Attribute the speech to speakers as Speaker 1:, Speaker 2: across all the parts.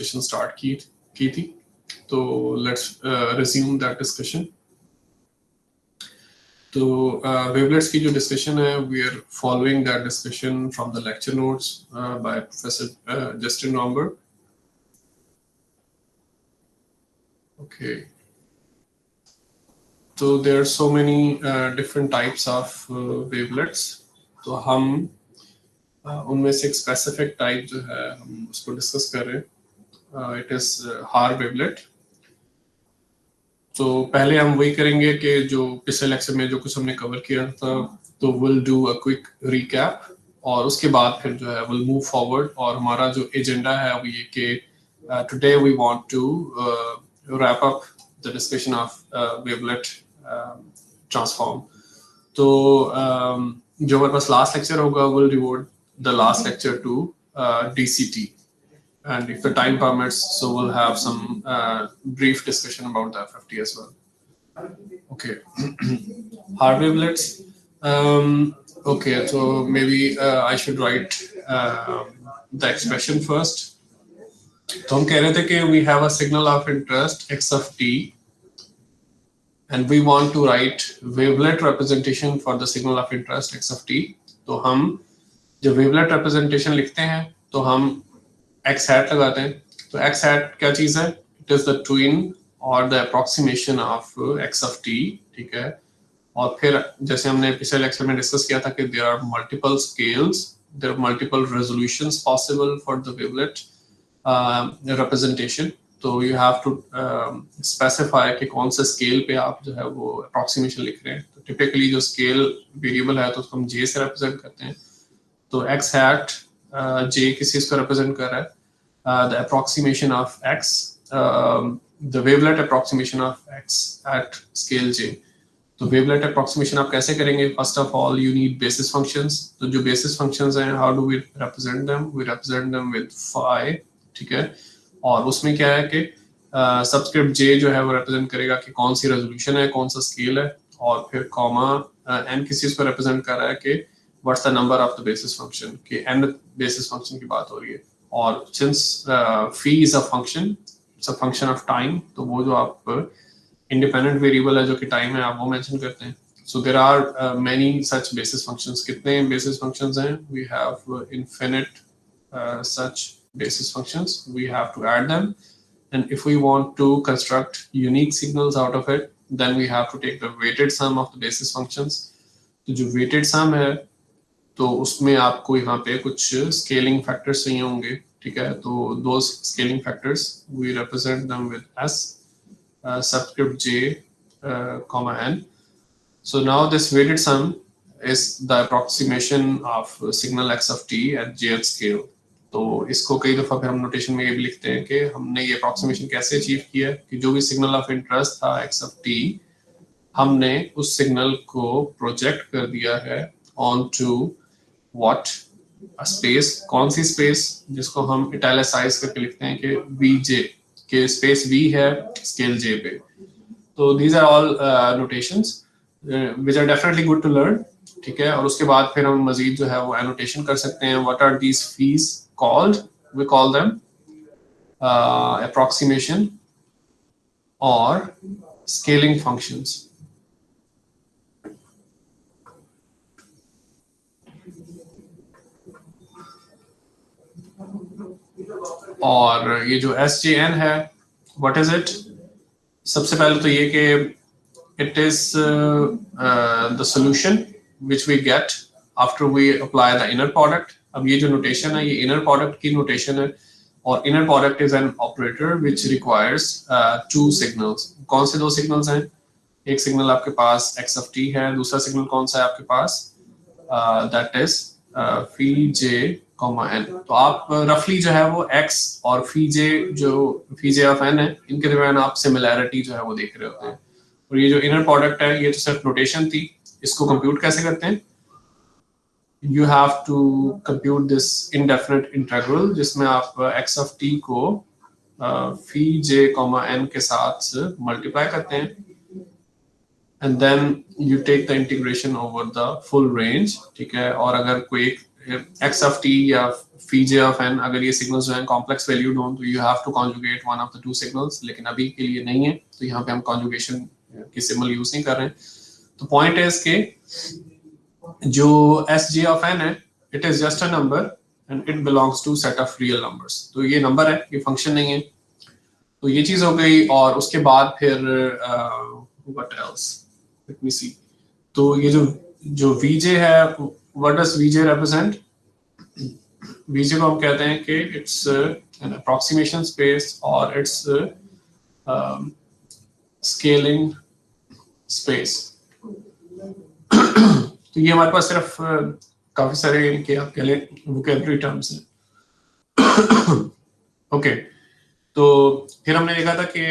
Speaker 1: Discussion start की थी, तो लेट्स रिज्यूम दैट डिस्कशन। तो वेवलेट्स की जो डिस्कशन है, we are following that discussion from the lecture notes by professor Justin Romberg. Okay, so there are so many different types of wavelets. तो हम उनमें से एक स्पेसिफिक टाइप जो है हम उसको डिस्कस कर रहे हैं। It is Haar wavelet. तो पहले हम वही करेंगे कि जो पिछले लेक्चर में जो कुछ हमने कवर किया था, तो will do a quick recap, और उसके बाद फिर जो है विल मूव फॉरवर्ड। और हमारा जो एजेंडा है वो ये कि today we want to wrap up the discussion of wavelet transform. तो जो हमारे पास लास्ट लेक्चर होगा will devote the last lecture to DCT, and if the time permits, so we'll have some brief discussion about the FFT as well. Okay. Hard wavelets. Okay, so maybe I should write the expression first. तो हम कह रहे थे कि we have a signal of interest x of t, and we want to write wavelet representation for the signal of interest x of t. तो हम जब wavelet representation लिखते हैं तो हम x hat लगाते हैं। तो x hat क्या चीज है? It is the twin or the approximation of x of t, ठीक है। और फिर जैसे हमने पिछले लेक्चर में डिस्कस किया था कि there are multiple scales, there are multiple resolutions possible for the wavelet representation. तो you have to specify कि कौन से स्केल पे आप जो है वो approximation लिख रहे हैं। तो typically जो स्केल वेरिएबल है तो उसको हम j से represent करते हैं। तो x hat j किस चीज को represent कर रहा है? The approximation of x, the wavelet approximation of x at scale j. तो wavelet approximation आप कैसे करेंगे? First of all, you need basis functions. तो जो basis functions हैं, how do we represent them? We represent them with phi, ठीक है। और उसमें क्या है कि सबस्क्रिप्ट j जो है वो represent करेगा कि कौन सी resolution है, कौन सा scale है, और फिर कॉमा n किस चीज को represent कर रहा है कि what's the number of the basis function, कि n basis function की बात हो रही है। और since phi is a function, it's a function of time, तो वो जो आप independent variable है जो कि time है, आप वो mention करते हैं। So there are many such basis functions. कितने basis functions हैं? We have infinite such basis functions. We have to add them, and if we want to construct unique signals out of it, then we have to take the weighted sum of the basis functions. तो जो weighted sum है तो उसमें आपको यहाँ पे कुछ scaling factors चाहिए होंगे, ठीक है। तो those scaling factors we represent them with s subscript j comma n. So now this weighted sum is the approximation of signal x of t at jth scale. तो इसको कई दफा फिर हम नोटेशन में ये भी लिखते हैं कि हमने ये अप्रोक्सीमेशन कैसे अचीव किया है कि जो भी सिग्नल ऑफ इंटरेस्ट था x of t, हमने उस सिग्नल को प्रोजेक्ट कर दिया है onto what a space, कौन सी स्पेस, जिसको हम इटैलिसाइज करके लिखते हैं कि vj, के स्पेस v है स्केल j पे। तो these are all notations which are definitely good to learn, ठीक है। और उसके बाद फिर हम मजीद जो है वो annotation कर सकते हैं। What are these fees called? We call them approximation or scaling functions. और ये जो SJN है, what is it? सबसे पहले तो ये कि it is the solution which we get after we apply the inner product. अब ये जो notation है ये inner product की notation है, और inner product is an operator which requires two signals. कौन से दो signals हैं? एक signal आपके पास x of t है, दूसरा signal कौन सा है आपके पास? That is phi j comma n. तो आप रफली जो है वो x और phi j of n है, इनके दरमियान आप सिमिलैरिटी जो है वो देख रहे होते हैं। और ये जो इनर प्रोडक्ट है ये तो सिर्फ नोटेशन थी, इसको कंप्यूट कैसे करते हैं? You have to compute this indefinite integral जिसमें आप x of t को phi j comma n के साथ मल्टीप्लाई करते हैं, and then you take the integration over the full range, ठीक है। और अगर कोई एक x of t या phi j of n, अगर ये सिग्नल्स जो हैं कॉम्प्लेक्स वैल्यूड हों तो you have to conjugate one of the two signals, लेकिन अभी के लिए नहीं है तो यहाँ पे हम कॉन्जुगेशन की सिंबल यूज नहीं कर रहे हैं। तो पॉइंट है इसके जो sj of n है, it is just a number and it belongs to set of real numbers. तो ये नंबर है, ये फंक्शन नहीं है। तो ये चीज हो गई। और उसके बाद फिर व्हाट एल्स, लेट मी सी। तो ये जो vj है, what does vj represent? vj को हम कहते हैं कि इट्स एन अप्रोक्सीमेशन स्पेस और इट्स स्केलिंग स्पेस। तो ये हमारे पास सिर्फ काफी सारे इनके आप कह लें वोकैबुलरी टर्म्स हैं। ओके, तो फिर हमने देखा था कि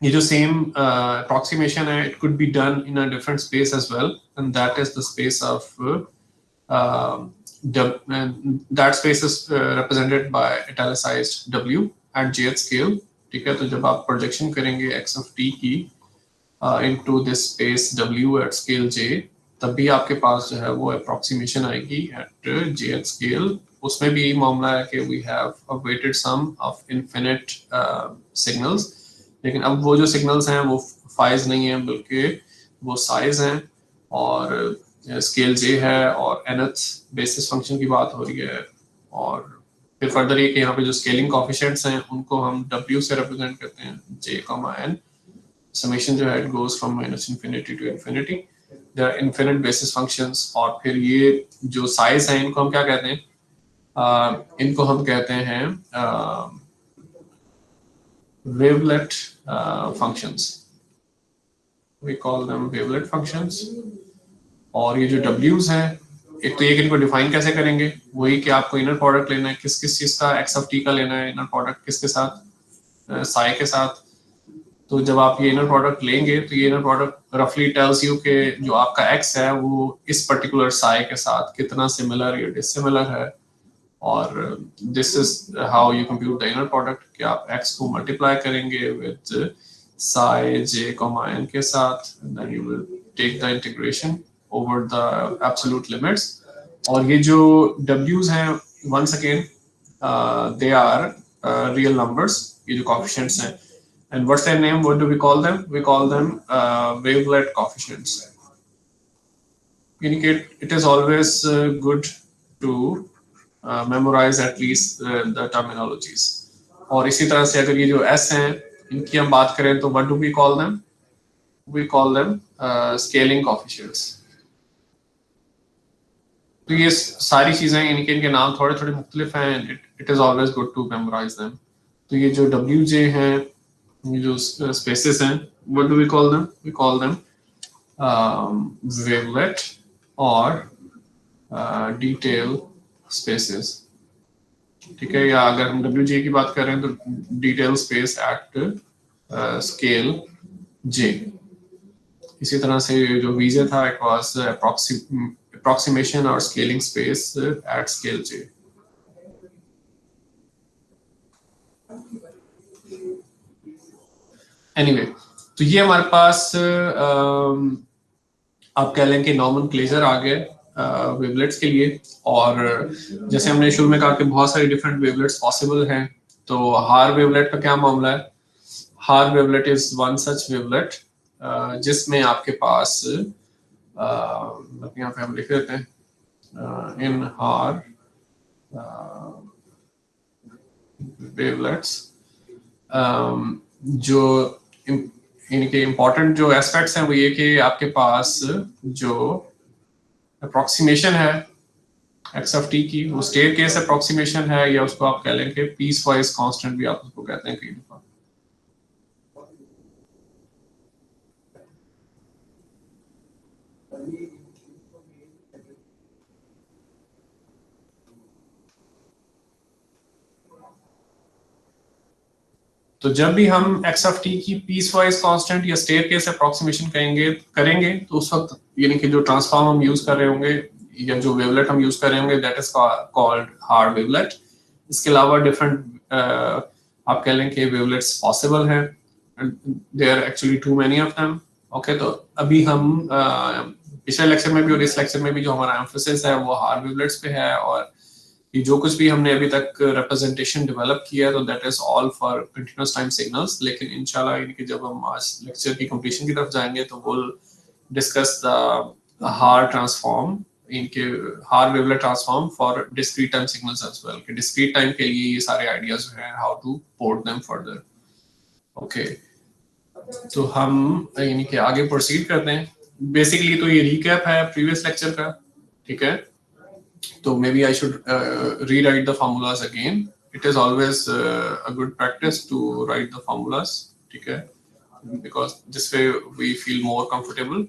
Speaker 1: ये जो सेम अप्रोक्सीमेशन है, it could be done in a different space as well, and that is the space of that space is represented by italicized w at jth scale। ठीक है, तो जब आप प्रोजेक्शन करेंगे x of t की into this space w at scale j, तब भी आपके पास जो है वो अप्रोक्सीमेशन आएगी at jth scale। उसमें भी मामला है कि we have a weighted sum of infinite signals, लेकिन अब वो जो सिग्नल्स हैं वो फाइज नहीं है बल्कि वो साइज हैं, और स्केल j है और nth बेसिस फंक्शन की बात हो रही है। और फिर फर्दर ये कि यहाँ पे जो स्केलिंग कोएफिशिएंट्स हैं उनको हम w से रिप्रेजेंट करते हैं, j, n। समेशन जो है it goes from -infinity to infinity। There are infinite basis functions. और फिर ये जो साइज है इनको हम क्या कहते हैं? इनको हम कहते हैं wavelet functions. We call them wavelet functions. और ये जो w's हैं, एक तो ये कि इनको डिफाइन कैसे करेंगे, वही कि आपको इनर प्रोडक्ट लेना है किस किस चीज का, x of t का लेना है इनर प्रोडक्ट किसके साथ, साई के साथ। तो जब आप ये इनर प्रोडक्ट लेंगे तो ये इनर प्रोडक्ट रफली टेल्स यू कि जो आपका x है वो इस पर्टिकुलर साई के साथ कितना सिमिलर या डिसिमिलर है। और this is how you compute the inner product, कि आप x को मल्टीप्लाई करेंगे विद साई j, n के साथ, then you will take the integration over the absolute limits. और ये जो w's हैं, once again they are real numbers, ये जो कोएफिशिएंट्स हैं। And what's their name? What do we call them? We call them wavelet coefficients. It is always good to memorize at least the terminologies. और इसी तरह से अगर ये जो S हैं, इनकी हम बात करें तो what do we call them? We call them scaling coefficients. तो ये सारी चीजें, इनके नाम थोड़े थोड़े मुख्तलिफ हैं। It is always good to memorize them. तो ये जो WJ हैं, जो spaces हैं, what do we call them? We call them wavelet or detail spaces। ठीक है, या अगर हम WJ की बात कर रहे हैं तो detail space at scale J। इसी तरह से जो VJ था, it was approximation or scaling space at scale J। Anyway, तो ये हमारे पास आप कह लें कि नॉमेनक्लेचर आ गए वेवलेट्स के लिए। और जैसे हमने शुरू में कहा कि बहुत सारी डिफरेंट वेवलेट्स पॉसिबल हैं। तो हार वेवलेट का क्या मामला है? Haar wavelet is one such wavelet जिसमें आपके पास यहाँ पे हम लिख देते हैं इन हार वेवलेट्स, जो इनके इम्पोर्टेंट जो एस्पेक्ट्स हैं वो ये कि आपके पास जो अप्रोक्सीमेशन है x of t की, वो स्टेयर केस अप्रोक्सीमेशन है, या उसको आप कह लें कि पीस वाइज कांस्टेंट भी आप उसको कहते हैं कई दफा। तो जब भी हम x of t की पीस वाइज कांस्टेंट या स्टेयर केस अप्रोक्सीमेशन करेंगे तो उस वक्त यानी कि जो ट्रांसफॉर्म हम यूज कर रहे होंगे या जो वेवलेट हम यूज कर रहे होंगे, that is called Haar wavelet. इसके अलावा डिफरेंट आप कह लें कि वेवलेट्स पॉसिबल हैं, there are actually too many of them. Okay, तो अभी हम पिछले लेक्चर में भी और इस लेक्चर में भी जो हमारा एम्फोसिस है वो हार वेवलेट्स पे है, और ये जो कुछ भी हमने अभी तक रिप्रेजेंटेशन डेवलप किया है तो that is all for continuous time signals. लेकिन इंशाल्लाह इनके जब हम आज लेक्चर की कंप्लीशन की तरफ जाएंगे तो will discuss the Haar transform, इनके Haar wavelet transform for discrete time signals as well, कि डिस्क्रीट टाइम के लिए ये सारे आइडियाज हैं how to port them further. Okay, तो हम इनके आगे प्रोसीड करते हैं। बेसिकली तो ये रिकैप है प्रीवियस लेक्चर का, ठीक है। तो maybe I should rewrite the formulas again. It is always a good practice to write the formulas, ठीक है, because this way we feel more comfortable.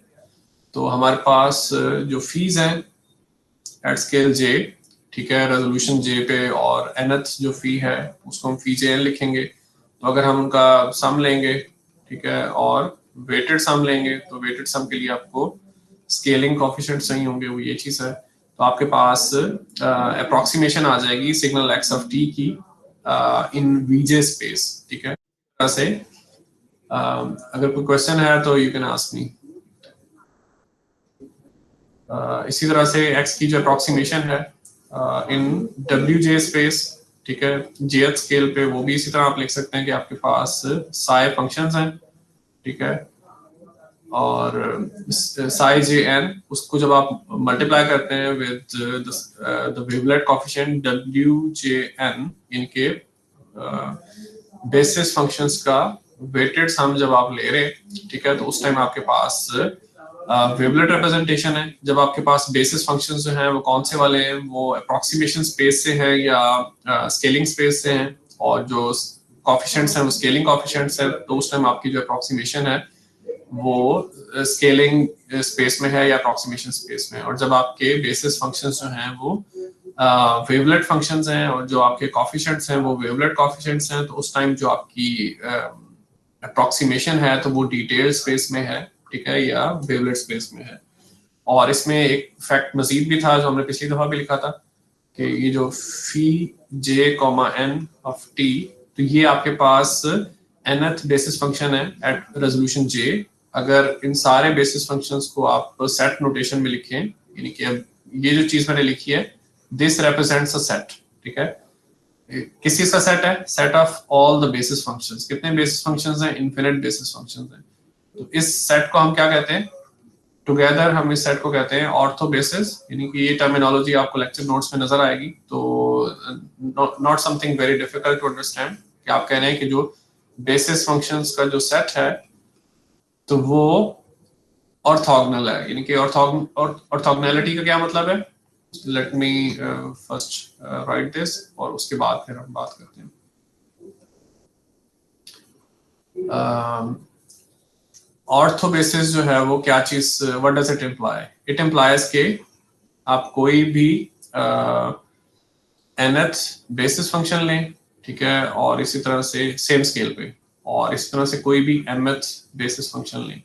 Speaker 1: तो हमारे पास जो फीस है एट स्केल J, ठीक है, रेजोल्यूशन J पे, और nth जो फी है उसको हम फी JN लिखेंगे। तो अगर हम उनका सम लेंगे, ठीक है, और वेटेड सम लेंगे, तो वेटेड सम के लिए आपको स्केलिंग कोएफिशिएंट सही होंगे, वो ये चीज है। तो आपके पास अप्रोक्सीमेशन आ जाएगी सिग्नल एक्स ऑफ टी की इन वीजे स्पेस, ठीक है। तरह से अगर कोई क्वेश्चन है तो यू कैन आस्क मी। इसी तरह से एक्स की जो अप्रोक्सीमेशन है इन डब्ल्यू जे स्पेस, ठीक है, जेथ स्केल पे, वो भी इसी तरह आप लिख सकते हैं कि आपके पास साई फंक्शंस हैं, ठीक है, और साई जे एन, उसको जब आप मल्टीप्लाई करते हैं with the wavelet coefficient W J N, इनके बेसिस फंक्शंस का वेटेड सम जब आप ले रहे हैं, ठीक है, तो उस टाइम आपके पास वेवलेट रिप्रेजेंटेशन है। जब आपके पास बेसिस फंक्शंस जो हैं वो कौन से वाले हैं, वो अप्रोक्सीमेशन स्पेस से हैं या स्केलिंग स्पेस से हैं, और जो कोएफिशिएंट्स हैं वो स्केलिंग कोएफिशिएंट्स हैं। तो उस टाइम आपकी जो अप्रोक्सीमेशन है वो स्केलिंग स्पेस में है या अप्रोक्सीमेशन स्पेस में। और जब आपके बेसिस फंक्शंस जो हैं वो वेवलेट फंक्शंस हैं, और जो आपके कोएफिशिएंट्स हैं वो वेवलेट कोएफिशिएंट्स हैं, तो उस टाइम जो आपकी अप्रोक्सीमेशन है तो वो डिटेल स्पेस में है, ठीक है, या वेवलेट स्पेस में है। और इसमें एक फैक्ट मजीद भी था जो हमने पिछली दफा भी लिखा था कि ये जो फी j, n ऑफ t, तो ये आपके पास nth बेसिस फंक्शन है एट रेजोल्यूशन J। अगर इन सारे बेसिस फंक्शंस को आप सेट नोटेशन में लिखें, यानी कि अब ये जो चीज मैंने लिखी है, दिस रिप्रेजेंट्स अ सेट, ठीक है। किस चीज का सेट है? Set of all the basis functions. कितने बेसिस फंक्शंस हैं? इनफिनिट बेसिस फंक्शंस हैं। तो इस सेट को हम क्या कहते हैं? टुगेदर हम इस सेट को कहते हैं ऑर्थो बेसिस, यानी कि ये टर्मिनोलॉजी आपको लेक्चर नोट्स में नजर आएगी। तो not something very difficult to understand, कि आप कह रहे हैं कि जो बेसिस फंक्शंस का जो सेट है तो वो ऑर्थोगोनल है, यानी कि ऑर्थोगोनैलिटी का क्या मतलब है? Let me first right this, और उसके बाद फिर हम बात करते हैं। ऑर्थो बेसिस जो है वो क्या चीज, what does it imply? It implies के आप कोई भी nth बेसिस फंक्शन लें, ठीक है, और इसी तरह से सेम स्केल पे, और इस तरह से कोई भी mth बेसिस फंक्शन लें,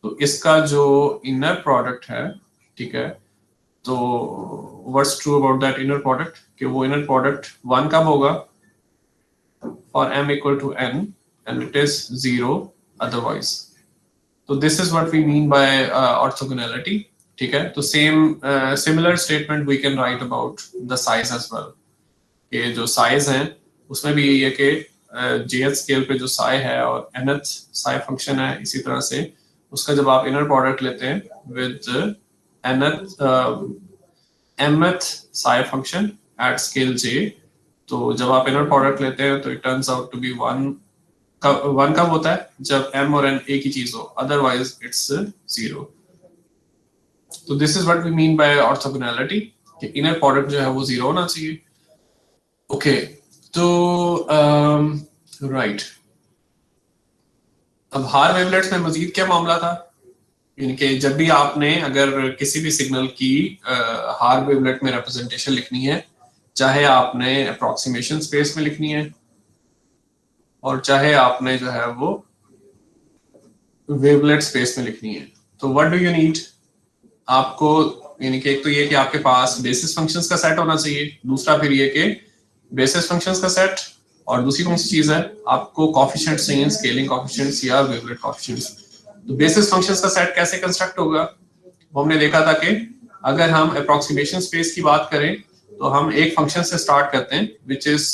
Speaker 1: तो इसका जो इनर प्रोडक्ट है, ठीक है, तो what's true about that inner product, कि वो इनर प्रोडक्ट 1 कब होगा? For m equal to n and it is 0 otherwise. तो this is what we mean by orthogonality, ठीक है। तो similar statement we can write about the size as well, कि जो साइज है उसमें भी यही है कि jth स्केल पे जो साई है और nth साई फंक्शन है, इसी तरह से उसका जब आप इनर प्रोडक्ट लेते हैं with mth psi function at scale j, तो जब आप इनर प्रोडक्ट लेते हैं तो it turns out to be 1 कब होता है? जब m और n एक ही चीज हो, अदरवाइज इट्स 0। तो this is what we mean by orthogonality, कि इनर प्रोडक्ट जो है वो 0 होना चाहिए। ओके, तो राइट, अब हार वेवलेट्स में मजीद क्या मामला था? यानी कि जब भी आपने अगर किसी भी सिग्नल की हार वेवलेट में रिप्रेजेंटेशन लिखनी है, चाहे आपने अप्रोक्सीमेशन स्पेस में लिखनी है और चाहे आपने जो है वो वेवलेट स्पेस में लिखनी है, तो व्हाट डू यू नीड? आपको, यानी कि एक तो ये कि आपके पास बेसिस फंक्शंस का सेट होना चाहिए, दूसरा फिर ये कि बेसिस फंक्शंस का सेट, और दूसरी कौन सी चीज है? आपको कोएफिशिएंट्स चाहिए, स्केलिंग कोएफिशिएंट्स या वेवलेट कोएफिशिएंट्स। तो बेसिस फंक्शंस का सेट कैसे कंस्ट्रक्ट होगा? वो हमने देखा था कि अगर हम अप्रोक्सीमेशन स्पेस की बात करें तो हम एक फंक्शन से स्टार्ट करते हैं which is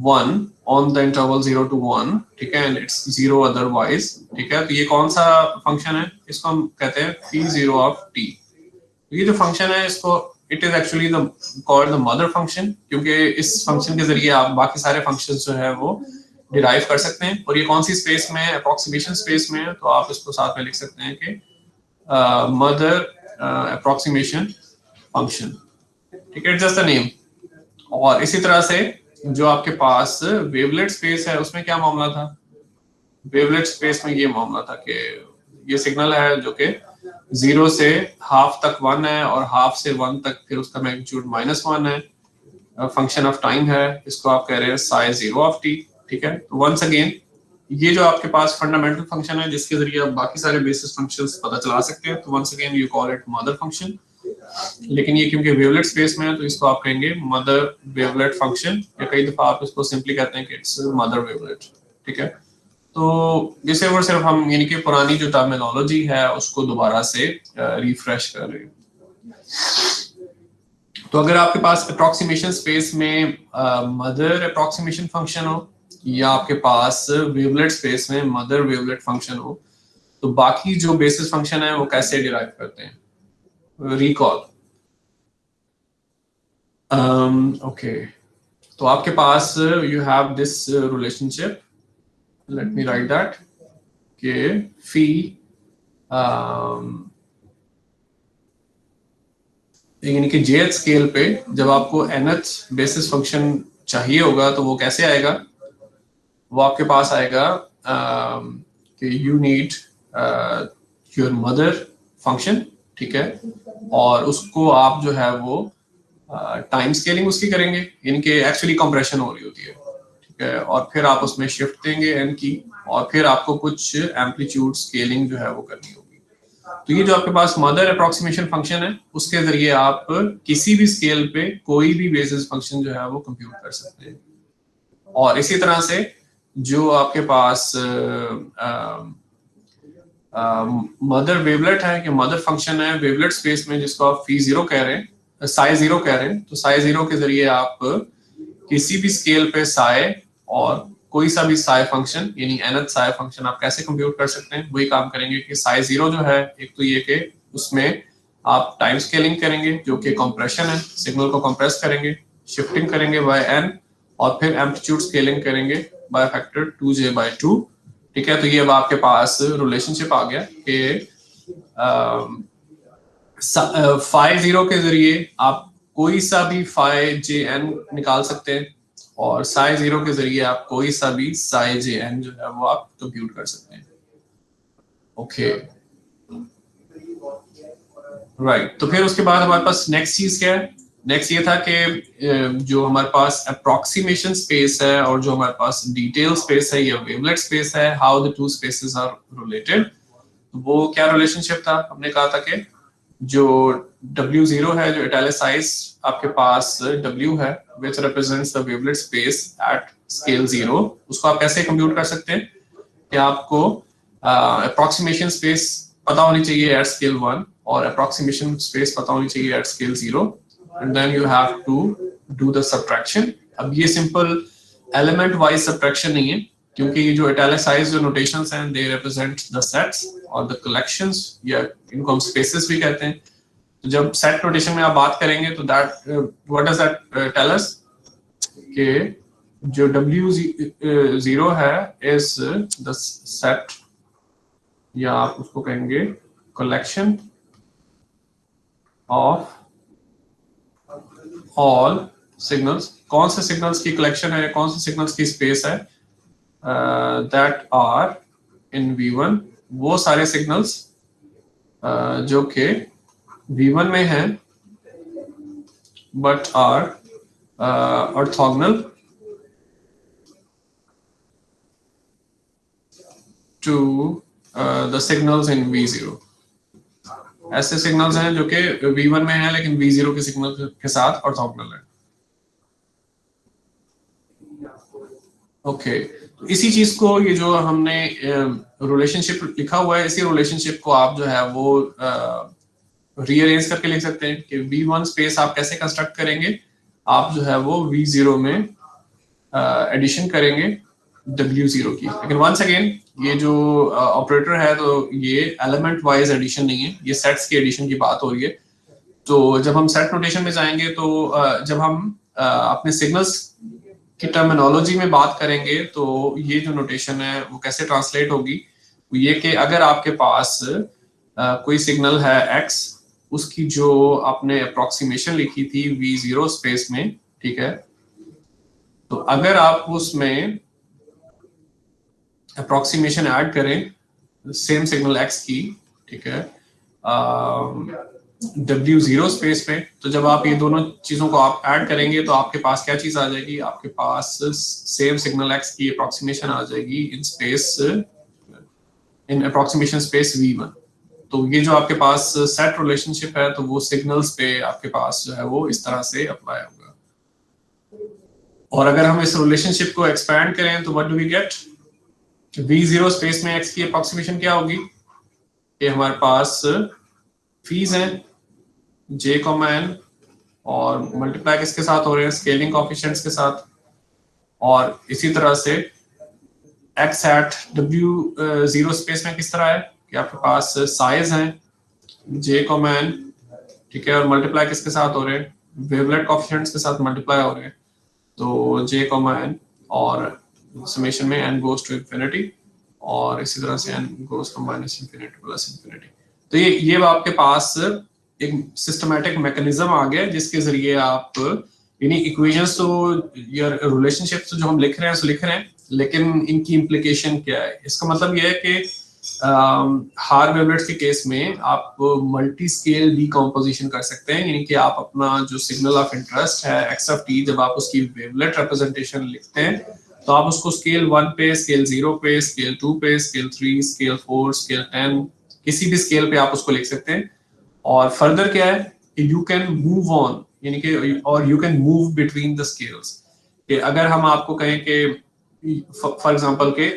Speaker 1: 1 on the interval 0 to 1, ठीक है, एंड इट्स 0 अदरवाइज, ठीक है। तो ये कौन सा फंक्शन है? इसको हम कहते हैं phi 0 of t। तो ये जो फंक्शन है इसको it is actually the called the mother function, क्योंकि इस फंक्शन के जरिए आप बाकी सारे फंक्शंस जो है वो डिराइव कर सकते हैं। और ये कौन सी स्पेस में है? अप्रोक्सीमेशन स्पेस में है। तो आप इसको साथ में लिख सकते हैं कि मदर अप्रोक्सीमेशन फंक्शन, ठीक है, जस्ट द नेम। और इसी तरह से जो आपके पास वेवलेट स्पेस है उसमें क्या मामला था? वेवलेट स्पेस में ये मामला था कि ये सिग्नल है जो कि 0 से हाफ तक 1 है और हाफ से 1 तक फिर उसका मैग्नीट्यूड -1 है, फंक्शन ऑफ टाइम है। इसको आप कह रहे हैं साई 0 ऑफ टी, ठीक है। तो वंस अगेन ये जो आपके पास फंडामेंटल फंक्शन है जिसके जरिए आप बाकी सारे बेसिस फंक्शंस पता चला सकते हैं, तो once again you call it mother function. लेकिन ये क्योंकि वेवलेट स्पेस में है तो इसको आप कहेंगे मदर वेवलेट फंक्शन, या कई दफा आप इसको सिंपली कहते हैं कि इट्स मदर वेवलेट, ठीक है। तो इसे और सिर्फ हम यानी कि पुरानी जो टर्मिनोलॉजी है उसको दोबारा से रिफ्रेश कर रहे हैं। तो अगर आपके पास अप्रोक्सीमेशन स्पेस में मदर अप्रोक्सीमेशन फंक्शन हो या आपके पास वेवलेट स्पेस में मदर वेवलेट फंक्शन हो, तो बाकी जो बेसिस फंक्शन है वो कैसे डिराइव करते हैं? रिकॉल। ओके, तो आपके पास you have this relationship, let me write that, के फी यानी कि jth स्केल पे जब आपको nth बेसिस फंक्शन चाहिए होगा तो वो कैसे आएगा? वो आपके पास आएगा कि you need your mother function, ठीक है, और उसको आप जो है वो टाइम स्केलिंग उसकी करेंगे, यानी कि एक्चुअली कंप्रेशन हो रही होती है, ठीक है, और फिर आप उसमें शिफ्ट देंगे n की, और फिर आपको कुछ एम्पलीट्यूड स्केलिंग जो है वो करनी होगी। तो ये जो आपके पास मदर अप्रोक्सीमेशन फंक्शन है उसके जरिए आप किसी भी स्केल पे कोई भी बेसिस फंक्शन जो है वो कंप्यूट कर सकते हैं। और इसी तरह से जो आपके पास मदर वेवलेट है कि मदर फंक्शन है वेवलेट स्पेस में जिसको आप फी 0 कह रहे हैं, साई 0 कह रहे हैं, तो साई 0 के जरिए आप किसी भी स्केल पे साई और कोई सा भी साई फंक्शन यानी nth साई फंक्शन आप कैसे कंप्यूट कर सकते हैं? वही काम करेंगे कि साई 0 जो है, एक तो ये कि उसमें आप टाइम स्केलिंग करेंगे जो कि कंप्रेशन है, सिग्नल को कंप्रेस करेंगे, शिफ्टिंग करेंगे बाय n, और फिर एम्पलीट्यूड स्केलिंग करेंगे बाय फैक्टर 2j/2, ठीक है। तो ये अब आपके पास रिलेशनशिप आ गया कि फाई 0 के जरिए आप कोई सा भी फाई jn निकाल सकते हैं, और साई 0 के जरिए आप कोई सा भी साई jn जो है वो आप कंप्यूट कर सकते हैं। Okay, right. तो फिर उसके बाद हमारे पास नेक्स्ट चीज क्या है? नेक्स्ट ये था कि जो हमारे पास अप्रोक्सीमेशन स्पेस है और जो हमारे पास डिटेल स्पेस है या वेवलेट स्पेस है, how the two spaces are related. वो क्या रिलेशनशिप था? हमने कहा था कि जो W0 है, जो इटैलिसाइज आपके पास W है which represents the wavelet space at scale 0, उसको आप कैसे कंप्यूट कर सकते हैं कि आपको अप्रोक्सीमेशन स्पेस पता होनी चाहिए एट स्केल 1 और अप्रोक्सीमेशन स्पेस पता होनी चाहिए at scale 0, and then you have to do the subtraction. अब ये सिंपल एलिमेंट वाइज सब्ट्रैक्शन नहीं है, क्योंकि ये जो इटैलिसाइज जो नोटेशंस हैं दे रिप्रेजेंट द सेट्स और द कलेक्शंस, या इनको हम स्पेसेस भी कहते हैं। तो जब सेट नोटेशन में आप बात करेंगे तो that what does that tell us कि जो W0 है इज द सेट, या आप उसको कहेंगे कलेक्शन ऑफ ऑल सिग्नल्स। कौन से सिग्नल्स की कलेक्शन है, कौन से सिग्नल्स की स्पेस है? दैट आर इन V1, वो सारे सिग्नल्स जो कि V1 में हैं but are orthogonal to the signals in V0। ऐसे सिग्नल्स हैं जो कि V1 में हैं लेकिन V0 के सिग्नल के साथ ऑर्थोगोनल है। ओके, तो इसी चीज को, ये जो हमने रिलेशनशिप लिखा हुआ है, इसी रिलेशनशिप को आप जो है वो रीअरेंज करके लिख सकते हैं कि V1 स्पेस आप कैसे कंस्ट्रक्ट करेंगे, आप जो है वो V0 में एडिशन करेंगे W0 की। लेकिन वंस अगेन ये जो ऑपरेटर है तो ये एलिमेंट वाइज एडिशन नहीं है, ये सेट्स की एडिशन की बात हो रही है। तो जब हम सेट नोटेशन में जाएंगे तो जब हम अपने सिग्नल्स की टर्मिनोलॉजी में बात करेंगे तो ये जो नोटेशन है वो कैसे ट्रांसलेट होगी, ये कि अगर आपके पास कोई सिग्नल है x, उसकी जो आपने अप्रोक्सीमेशन लिखी थी V0 स्पेस में, ठीक है, तो अगर आप उसमें अप्रोक्सीमेशन ऐड करें सेम सिग्नल x की, ठीक है, W0 स्पेस पे, तो जब आप ये दोनों चीजों को आप ऐड करेंगे तो आपके पास क्या चीज आ जाएगी, आपके पास सेम सिग्नल x की अप्रोक्सीमेशन आ जाएगी in space, in approximation space V1। तो ये जो आपके पास सेट रिलेशनशिप है तो वो सिग्नल्स पे आपके पास जो है वो इस तरह से अप्लाई होगा। और अगर हम इस रिलेशनशिप को एक्सपैंड करें तो what do we get, V0 space में x की अप्रोक्सीमेशन क्या होगी, कि हमारे पास फीस है j, n और मल्टीप्लाई किसके साथ हो रहे हैं, स्केलिंग कोएफिशिएंट्स के साथ। और इसी तरह से x हैट W0 स्पेस में किस तरह है कि आपके पास साइज है j, n, ठीक है, और मल्टीप्लाई किसके साथ हो रहे हैं, वेवलेट कोएफिशिएंट्स के साथ मल्टीप्लाई हो रहे हैं। तो j, n और समेशन में n गोज टू इंफिनिटी और इसी तरह से n goes to minus infinity plus infinity. तो ये आपके पास एक सिस्टमैटिक मैकेनिज्म आ गया जिसके जरिए आप यानी इक्वेशंस तो या रिलेशनशिप्स जो हम लिख रहे हैं लिख रहे हैं, लेकिन इनकी इम्प्लीकेशन क्या है। इसका मतलब यह है कि हार वेवलेट्स के केस में आप मल्टी स्केल डीकम्पोजिशन कर सकते हैं, यानी कि आप अपना जो सिग्नल ऑफ इंटरेस्ट है x ऑफ t, जब आप उसकी वेवलेट रिप्रेजेंटेशन लिखते हैं तो आप उसको स्केल 1 पे, स्केल 0 पे, स्केल 2 पे, स्केल 3, स्केल 4, स्केल 10, किसी भी स्केल पे आप उसको लिख सकते हैं। और फर्दर क्या है कि यू कैन मूव ऑन, यानी कि और you can move between the scales, कि अगर हम आपको कहें कि फॉर एग्जांपल के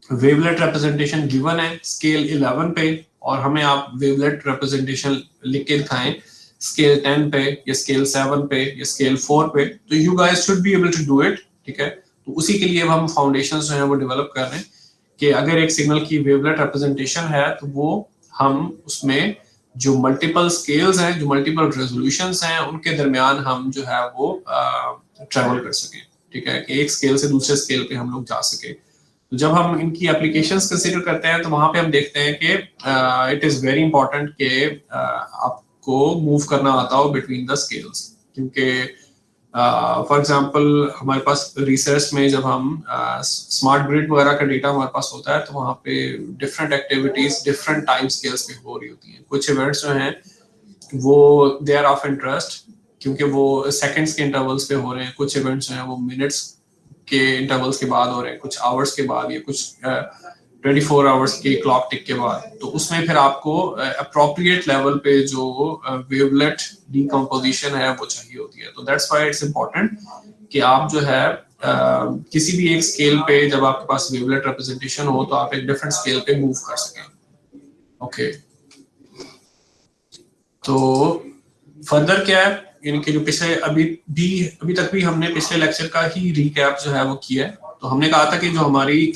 Speaker 1: वेवलेट रिप्रेजेंटेशन गिवन है स्केल 11 पे और हमें आप वेवलेट रिप्रेजेंटेशन लिख के दिखाएं स्केल 10 पे या स्केल 7 पे या स्केल 4 पे, तो you guys should be able to do it, ठीक है। तो उसी के लिए हम फाउंडेशंस जो है वो डेवलप कर रहे हैं कि अगर एक सिग्नल की वेवलेट रिप्रेजेंटेशन है तो वो हम उसमें जो मल्टीपल स्केल्स हैं, जो मल्टीपल रेजोल्यूशंस हैं, उनके दरमियान हम जो है वो ट्रैवल कर सकें, ठीक है, कि एक स्केल से दूसरे स्केल पे हम लोग जा सके। तो जब हम इनकी एप्लीकेशंस कंसीडर करते हैं तो वहां पे हम देखते हैं कि इट इज वेरी इंपॉर्टेंट कि आपको मूव करना आता हो बिटवीन द स्केल्स, क्योंकि फॉर एग्जांपल हमारे पास रिसर्च में जब हम स्मार्ट ग्रिड वगैरह का डेटा हमारे पास होता है तो वहाँ पे different activities different time scales पे हो रही होती हैं। कुछ इवेंट्स जो हैं वो दे आर ऑफ इंटरेस्ट क्योंकि वो सेकंड्स के इंटरवल्स पे हो रहे हैं, कुछ इवेंट्स जो हैं वो मिनट्स के इंटरवल्स के बाद हो रहे हैं, कुछ आवर्स के बाद या कुछ 24 आवर्स की क्लॉक टिक के बाद। तो उसमें फिर आपको अप्रोप्रिएट लेवल पे जो वेवलेट डीकम्पोजिशन है वो चाहिए होती है। तो दैट्स व्हाई इट्स इम्पोर्टेंट कि आप जो है किसी भी एक स्केल पे जब आपके पास वेवलेट रिप्रेजेंटेशन हो तो आप एक डिफरेंट स्केल पे मूव कर सकें। ओके, तो फर्दर क्या है, यानी कि जो पिछले अभी तक भी हमने पिछले लेक्चर का ही रिकैप जो है वो किया है। तो हमने कहा था कि जो हमारी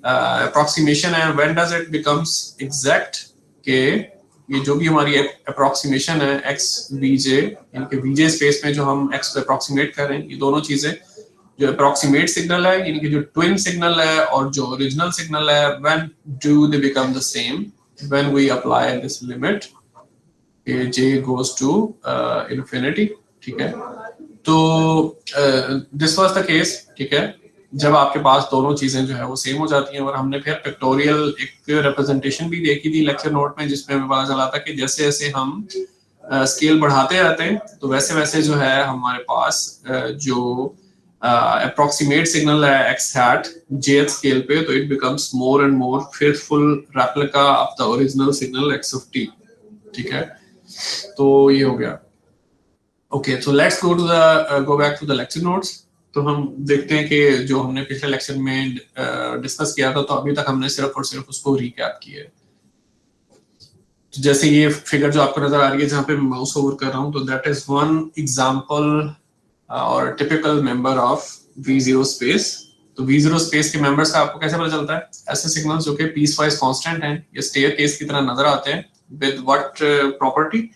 Speaker 1: अप्रोक्सीमेशन है when does it becomes exact, के ये जो भी हमारी अप्रोक्सीमेशन है एक्स वीजे, यानी कि वीजे स्पेस में जो हम एक्स को अप्रोक्सीमेट कर रहे हैं, ये दोनों चीजें जो अप्रोक्सीमेट सिग्नल है यानी कि जो ट्विन सिग्नल है और जो ओरिजिनल सिग्नल है, when do they become the same, when we apply this limit j goes to infinity, ठीक है। तो दिस वाज द केस, ठीक है, जब आपके पास दोनों चीजें जो है वो सेम हो जाती हैं। और हमने फिर पिक्टोरियल एक रिप्रेजेंटेशन भी देखी थी लेक्चर नोट में जिसमें हमें पता चला था कि जैसे जैसे हम स्केल बढ़ाते रहते हैं तो वैसे वैसे जो है हमारे पास जो अप्रोक्सीमेट सिग्नल है x hat jth स्केल पे, तो it becomes more and more faithful replica of the original signal x of t, ठीक है। तो ये हो गया। Okay, so let's go back to the lecture notes. तो हम देखते हैं कि जो हमने पिछले लेक्चर में डिस्कस किया था तो अभी तक हमने सिर्फ और सिर्फ उसको रिकैप किया है। जैसे ये फिगर जो आपको नजर आ रही है जहाँ पे माउस ओवर कर रहा हूँ, तो दैट इज वन एग्जांपल और typical member of V0 space. तो V0 स्पेस के मेंबर्स का आपको कैसे पता चलता है? ऐसे सिग्नल्स जो कि पीस वाइज कांस्टेंट हैं, ये स्टेयर केस की तरह नजर आते हैं with what property?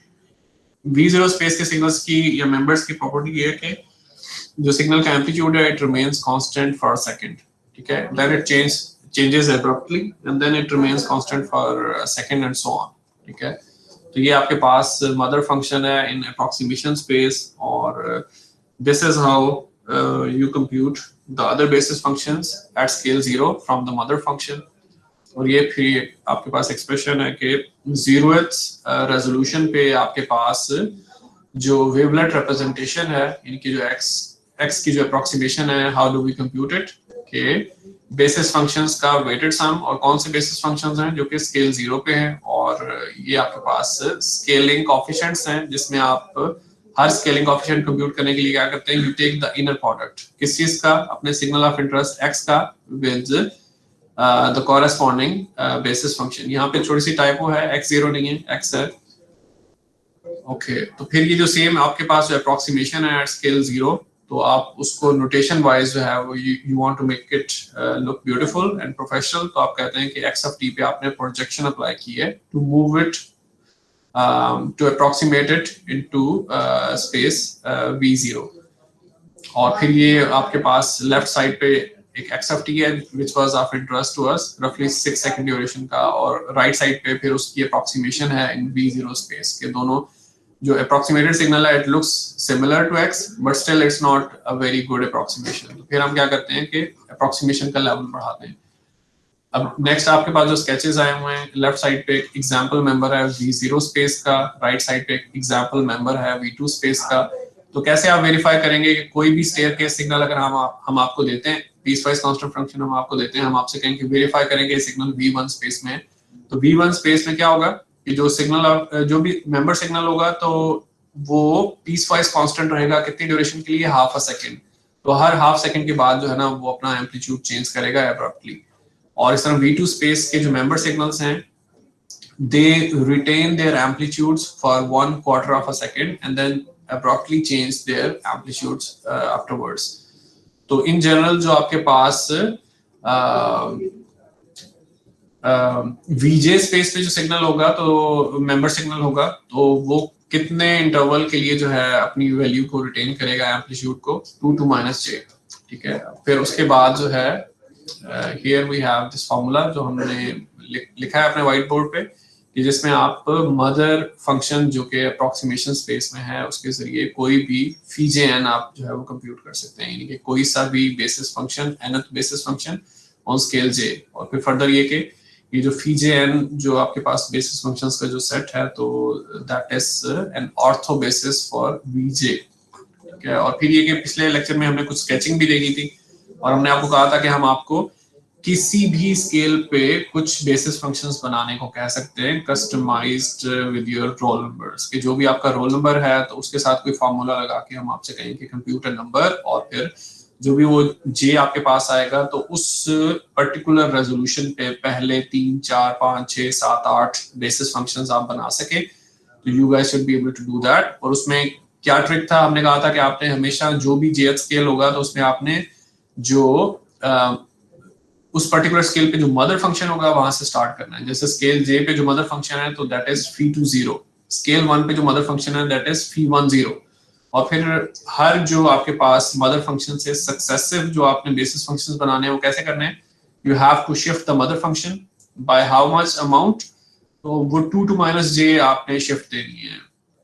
Speaker 1: V0 space के सिग्नल्स की या मेंबर्स की प्रॉपर्टी ये है कि जो सिग्नल का एम्पलीट्यूड है it remains constant for a second, ठीक है, then it changes abruptly and then it remains constant for a second and so on, ठीक है। तो ये आपके पास मदर फंक्शन है इन अप्रोक्सीमेशन स्पेस, और this is how you compute the other basis functions at scale 0 from the mother function। और ये फिर आपके पास एक्सप्रेशन है कि 0th रेजोल्यूशन पे आपके पास जो वेवलेट रिप्रेजेंटेशन है इनकी जो x की जो अप्रोक्सीमेशन है, how do we compute it, के बेसिस फंक्शंस का वेटेड सम, और कौन से बेसिस फंक्शंस हैं जो कि स्केल 0 पे हैं, और ये आपके पास स्केलिंग कोएफिशिएंट्स हैं जिसमें आप हर स्केलिंग कोएफिशिएंट कंप्यूट करने के लिए क्या करते हैं, you take the inner product किस चीज का, अपने सिग्नल ऑफ इंटरेस्ट x का with the corresponding basis function. यहाँ पे छोटी सी टाइपो है, x0 नहीं है, x है, ओके। तो फिर ये जो सेम आपके पास जो अप्रोक्सीमेशन है एट स्केल 0, तो आप उसको नोटेशन वाइज जो है वो you want to make it look beautiful and professional, तो आप कहते हैं कि x ऑफ t पे आपने प्रोजेक्शन अप्लाई की है to move it to approximate it into space v0। और फिर ये आपके पास लेफ्ट साइड पे एक x ऑफ t है which was of interest to us, रफली 6 सेकंड ड्यूरेशन का, और राइट साइड पे फिर उसकी अप्रोक्सीमेशन है इन v0 स्पेस के। दोनों जो approximated signal है it looks similar to x but still it's not a very good approximation। तो फिर हम क्या करते हैं कि approximation का लेवल बढ़ाते हैं। अब नेक्स्ट आपके पास जो स्केचेस आए हुए हैं, लेफ्ट साइड पे एक एग्जांपल मेंबर है v0 स्पेस का, राइट साइड पे एक एग्जांपल मेंबर है v2 स्पेस का। तो कैसे आप वेरीफाई करेंगे कि कोई भी स्टेयर केस सिग्नल अगर हम आपको देते हैं, पीस वाइज कांस्टेंट फंक्शन हम आपको देते हैं, हम आपसे कहेंगे वेरीफाई करेंगे सिग्नल v1 स्पेस में, तो v1 स्पेस में क्या होगा कि जो सिग्नल जो भी मेंबर सिग्नल होगा तो वो पीस वाइज कांस्टेंट रहेगा कितनी ड्यूरेशन के लिए, हाफ अ सेकंड। तो हर हाफ सेकंड के बाद जो है ना वो अपना एम्पलीट्यूड चेंज करेगा अब्रप्टली। और इस तरह V2 स्पेस के जो मेंबर सिग्नल्स हैं they retain their amplitudes for 1/4 of a second and then abruptly change their amplitudes afterwards। तो इन जनरल जो आपके पास VJ स्पेस पे जो सिग्नल होगा तो मेंबर सिग्नल होगा, तो वो कितने इंटरवल के लिए जो है अपनी वैल्यू को रिटेन करेगा एम्पलीट्यूड को, 2 to -j, ठीक है। फिर उसके बाद जो है here we have this formula जो हमने लिखा है अपने व्हाइट बोर्ड पे, कि जिसमें आप मदर फंक्शन जो कि अप्रोक्सीमेशन स्पेस में है उसके जरिए कोई भी φjn आप जो है वो कंप्यूट कर सकते हैं, यानी कि कोई सा भी basis function, nth basis function on scale j। और फिर फर्दर ये जो φjn जो आपके पास बेसिस फंक्शंस का जो सेट है तो that is an ortho basis for vj, ठीक है। और फिर ये कि पिछले लेक्चर में हमने कुछ स्केचिंग भी देखी थी और हमने आपको कहा था कि हम आपको किसी भी स्केल पे कुछ बेसिस फंक्शंस बनाने को कह सकते हैं customized with your roll numbers, कि जो भी आपका रोल नंबर है तो उसके साथ कोई फार्मूला लगा के हम आपसे कहेंगे कंप्यूटर नंबर, और फिर जो भी वो जे आपके पास आएगा तो उस पर्टिकुलर रेजोल्यूशन पे पहले 3 4 5 6 7 8 बेसिस फंक्शंस आप बना सके, तो you guys should be able to do that. और उसमें क्या ट्रिक था, हमने कहा था कि आपने हमेशा जो भी जेथ स्केल होगा तो उसमें आपने जो उस पर्टिकुलर स्केल पे जो मदर फंक्शन होगा वहां से स्टार्ट करना है। जैसे स्केल जे पे जो मदर फंक्शन है तो दैट इज φ20, स्केल 1 पे जो मदर फंक्शन है दैट इज φ10, और फिर हर जो आपके पास मदर फंक्शन से सक्सेसिव जो आपने बेसिस फंक्शंस बनाने हैं वो कैसे करने हैं, you have to shift the mother function by how much amount, तो वो 2 to -j आपने शिफ्ट देनी है।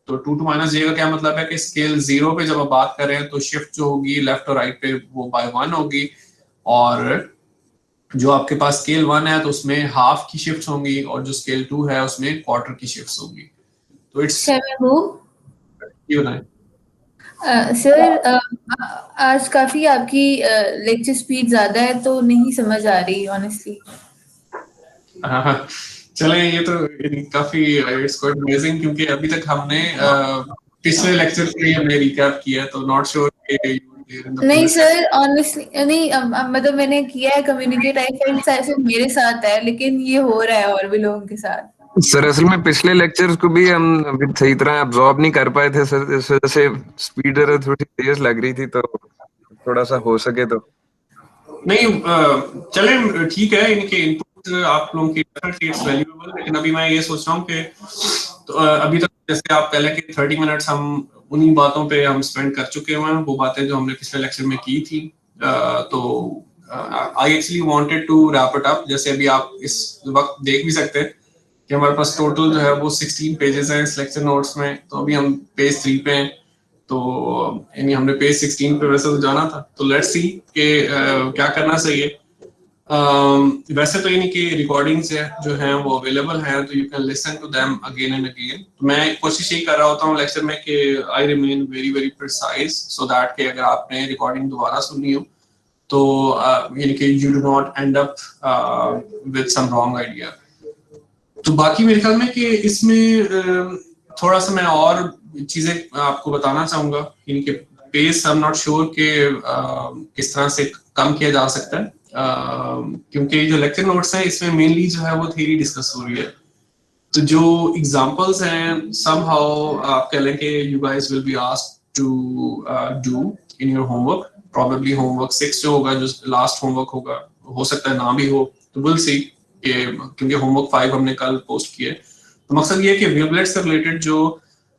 Speaker 1: तो 2 to -j का क्या मतलब है कि स्केल 0 पे जब आप बात कर रहे हैं तो शिफ्ट जो होगी लेफ्ट और राइट पे वो बाय 1 होगी, और जो आपके पास स्केल 1 है तो उसमें हाफ की शिफ्ट्स होंगी, और जो स्केल 2 है उसमें क्वार्टर की शिफ्ट्स होंगी। तो इट्स ये बताएं
Speaker 2: सर आज काफी आपकी लेक्चर स्पीड ज्यादा है तो नहीं समझ आ रही ऑनेस्टली।
Speaker 1: हाँ, चलें, ये तो काफी इट्स क्वाइट अमेजिंग क्योंकि अभी तक हमने पिछले लेक्चर पे हमने रिकैप किया, तो नॉट श्योर
Speaker 2: नहीं सर ऑनेस्टली नहीं, मतलब मैंने किया है कम्युनिकेट, आई फेल्ट सिर्फ मेरे साथ है लेकिन ये हो रहा है और भी लोगों के साथ।
Speaker 3: सर असल में पिछले लेक्चर्स को भी हम अभी सही तरह अब्सॉर्ब नहीं कर पाए थे सर, इस वजह से स्पीड थोड़ी तेज लग रही थी, तो थोड़ा सा हो सके तो।
Speaker 1: नहीं चले ठीक है, इनके इनपुट आप लोगों की इट्स वैल्यूएबल, लेकिन अभी मैं ये सोच रहा हूँ कि तो अभी तक जैसे आप पहले के 30 मिनट्स हम उन्हीं बातों पे हम स्पेंड कर चुके हैं, वो बातें जो हमने पिछले लेक्चर में की थी। तो I actually wanted to wrap it up. जैसे अभी आप इस वक्त देख भी सकते हैं कि हमारे पास टोटल जो है वो 16 पेजेस हैं इस लेक्चर नोट्स में, तो अभी हम पेज 3 पे हैं। तो यानी हमने पेज 16 पे वैसे तो जाना था, तो लेट्स सी कि क्या करना चाहिए। वैसे तो यानी कि रिकॉर्डिंग्स जो हैं वो अवेलेबल हैं, तो you can listen to them again and again. मैं कोशिश यही कर रहा होता हूँ लेक्चर में कि I remain very very precise, so that कि अगर आपने रिकॉर्डिंग दोबारा सुननी हो तो यानी कि you do not end up with some wrong idea. तो बाकी मेरे ख्याल में कि इसमें थोड़ा सा मैं और चीजें आपको बताना चाहूंगा, यानी कि pace I am not sure कि किस तरह से कम किया जा सकता है, क्योंकि जो लेक्चर नोट्स हैं इसमें मेनली जो है वो थ्योरी डिस्कस हो रही है। तो जो एग्जांपल्स हैं समहाउ आप कह लें कि you guys will be asked to do in your homework, probably homework 6 जो होगा, जो लास्ट होमवर्क होगा, हो सकता है ना भी हो, तो विल सी, क्योंकि होमवर्क 5 हमने कल पोस्ट किए। तो मकसद ये है कि वेवलेट से रिलेटेड जो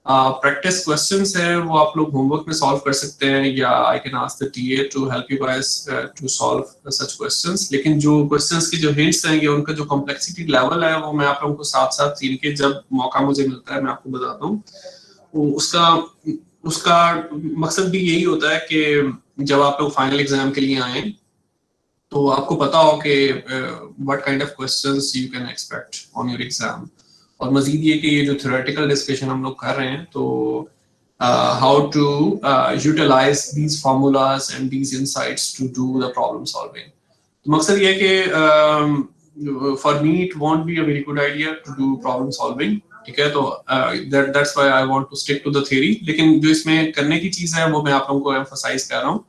Speaker 1: प्रैक्टिस क्वेश्चंस है वो आप लोग होमवर्क में सॉल्व कर सकते हैं, या I can ask the TA to help you guys to solve such questions. लेकिन जो क्वेश्चंस की जो हिंट्स हैं या उनका जो कॉम्प्लेक्सिटी लेवल है वो मैं आप लोगों को साथ साथ सीन के जब मौका मुझे मिलता है मैं आपको बताता हूँ। उसका उसका मकसद भी यही होता है कि जब आप लोग फाइनल एग्जाम के लिए आए तो आपको पता हो कि what kind of questions you can expect on your exam. और मजीद ये कि ये जो थ्योरेटिकल डिस्कशन हम लोग कर रहे हैं, तो how to utilize these formulas and these insights to do the problem solving. तो मकसद ये है कि for me it won't be a very good idea to do problem solving, ठीक है। तो that's why I want to stick to the theory, लेकिन जो इसमें करने की चीज है वो मैं आप लोगों को एम्फसाइज कर रहा हूँ।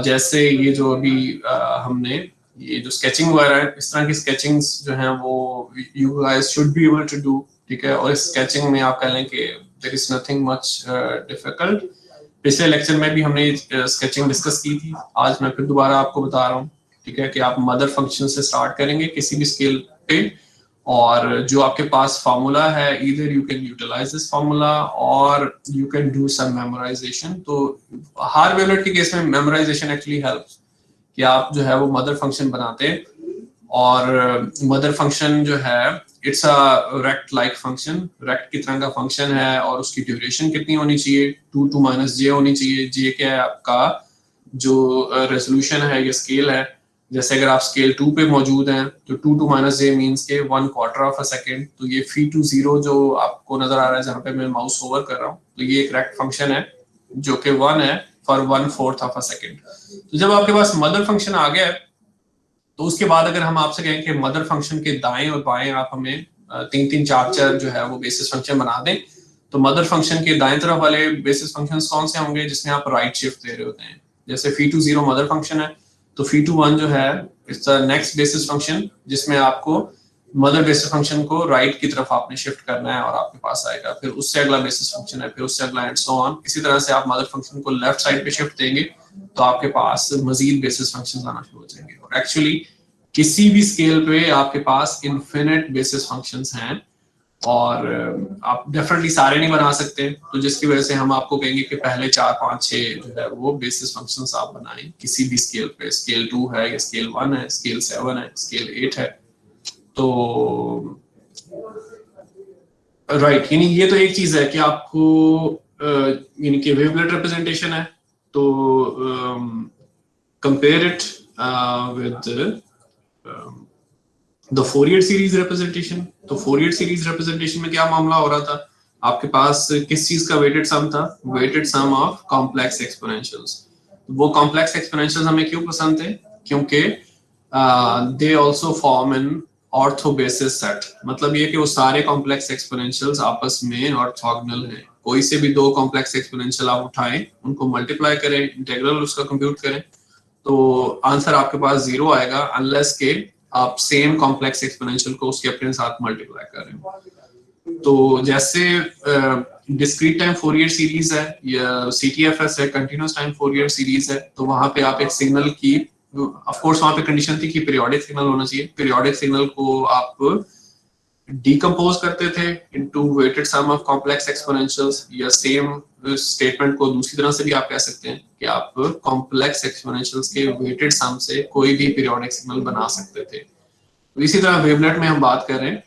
Speaker 1: जैसे ये जो अभी हमने ये जो स्केचिंग वगैरह है, इस तरह की स्केचिंग्स जो हैं वो you guys should be able to do, ठीक है। और इस स्केचिंग में आप कह लें कि there is nothing much difficult. पिछले लेक्चर में भी हमने स्केचिंग डिस्कस की थी, आज मैं फिर दोबारा आपको बता रहा हूँ, ठीक है, कि आप मदर फंक्शन से स्टार्ट करेंगे किसी भी स्केल पे, और जो आपके पास फार्मूला है either you can utilize this formula or you can do some memorization। तो हार वेवलेट के केस में मेमोराइजेशन एक्चुअली हेल्प्स, कि आप जो है वो मदर फंक्शन बनाते हैं, और मदर फंक्शन जो है it's a rect like function, rect की तरह का फंक्शन है, और उसकी ड्यूरेशन कितनी होनी चाहिए, 2 to minus j होनी चाहिए। j क्या है आपका जो रेजोल्यूशन है, ये स्केल है। जैसे अगर आप स्केल 2 पे मौजूद हैं तो 2 to minus j मींस के 1/4 ऑफ अ सेकंड। तो ये फी टू 0 जो आपको नजर आ रहा है जहां पे मैं माउस होवर कर रहा हूँ, तो ये एक रेक्ट फंक्शन है जो कि 1 है फॉर 1/4 ऑफ अ सेकंड। तो जब आपके पास मदर फंक्शन आ गया है तो उसके बाद अगर हम आपसे कहें कि मदर फंक्शन के दाएं और बाएं आप हमें 3-3 4-4 जो है वो बेसिस फंक्शन बना दें, तो मदर फंक्शन के दाएं तरफ वाले बेसिस फंक्शंस कौन से होंगे जिसमें आप राइट शिफ्ट दे रहे होते हैं। जैसे फी टू 0 मदर फंक्शन है, तो फी टू 1 जो है it's the next basis function जिसमें आपको मदर बेसिस फंक्शन को राइट की तरफ आपने शिफ्ट करना है और आपके पास आएगा। फिर उससे अगला बेसिस फंक्शन है, फिर उससे अगला एंड सो ऑन। इसी तरह से आप मदर फंक्शन को लेफ्ट साइड पे शिफ्ट देंगे तो आपके पास मजीद बेसिस फंक्शन आना शुरू हो जाएंगे। और एक्चुअली किसी भी स्केल पे आपके पास इनफिनिट बेसिस फंक्शंस हैं, और आप डेफिनेटली सारे नहीं बना सकते, तो जिसकी वजह से हम आपको कहेंगे कि पहले 4 5 6 जो है वो बेसिस फंक्शंस आप बनाएं किसी भी स्केल पे। स्केल 2 है, या स्केल 1 है, स्केल 7 है, स्केल 8 है। तो राइट, यानी ये तो एक चीज है कि आपको यानी कि वेवलेट रिप्रेजेंटेशन है, तो compare it with the Fourier series representation. तो फोरियर सीरीज रिप्रेजेंटेशन में क्या मामला हो रहा था, आपके पास किस चीज का वेटेड सम था, weighted sum of complex exponentials. वो कॉम्प्लेक्स एक्सपोनेंशियल्स हमें क्यों पसंद थे, क्योंकि they also form an ortho basis set. मतलब ये कि वो सारे कॉम्प्लेक्स एक्सपोनेंशियल्स आपस में ऑर्थोगोनल हैं। कोई से भी 2 कॉम्प्लेक्स एक्सपोनेंशियल आप उठाएं, उनको मल्टीप्लाई करें, इंटीग्रल उसका कंप्यूट करें, तो आंसर आपके पास 0 आएगा, अनलेस के आप सेम कॉम्प्लेक्स एक्सपोनेंशियल को उसके अपने साथ मल्टीप्लाई कर रहे हैं। तो जैसे डिस्क्रीट टाइम फोरियर सीरीज है या CTFS है, कंटिन्यूअस टाइम फोरियर सीरीज है, तो वहां पे आप एक सिग्नल की, ऑफ कोर्स वहां पे कंडीशन थी कि पीरियोडिक सिग्नल होना चाहिए, पीरियोडिक सिग्नल को आप डिकम्पोज करते थे into weighted sum of complex exponentials, या सेम स्टेटमेंट को दूसरी तरह से भी आप कह सकते हैं कि आप कॉम्प्लेक्स एक्सपोनेंशियल्स के वेटेड सम से कोई भी पीरियोडिक सिग्नल बना सकते थे। तो इसी तरह वेवलेट में हम बात कर रहे हैं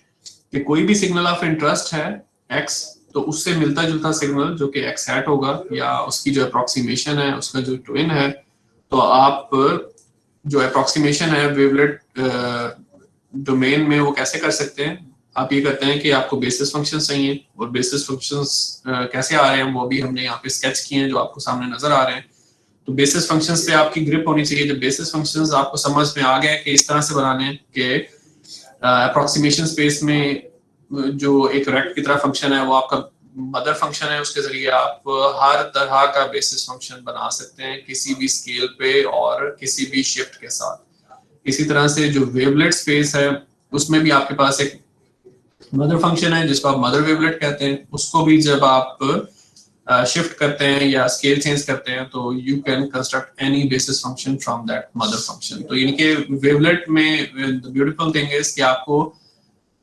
Speaker 1: कि कोई भी सिग्नल ऑफ इंटरेस्ट है x, तो उससे मिलता जुलता सिग्नल जो कि x हैट होगा या उसकी जो अप्रोक्सीमेशन है उसका जो ट्विन है, तो आप जो अप्रोक्सीमेशन है वेवलेट डोमेन में वो कैसे कर सकते हैं, आप ये करते हैं कि आपको बेसिस फंक्शन चाहिए, और बेसिस फंक्शंस कैसे आ रहे हैं वो भी हमने यहाँ पे स्केच किए हैं जो आपको सामने नजर आ रहे हैं। तो बेसिस फंक्शंस पे आपकी ग्रिप होनी चाहिए। जब बेसिस फंक्शंस आपको समझ में आ गए कि इस तरह से बनाने हैं कि अप्रोक्सीमेशन स्पेस में जो एक रेक्ट की तरह फंक्शन है वो आपका मदर फंक्शन है, उसके जरिए आप हर तरह का बेसिस फंक्शन बना सकते हैं किसी भी स्केल पे और किसी भी शिफ्ट के साथ। इसी तरह से जो वेवलेट स्पेस है उसमें भी आपके पास एक मदर फंक्शन है जिसको आप मदर वेवलेट कहते हैं, उसको भी जब आप शिफ्ट करते हैं या स्केल चेंज करते हैं तो you can construct any basis function from that mother function. तो इनके वेवलेट में द ब्यूटीफुल थिंग इज कि आपको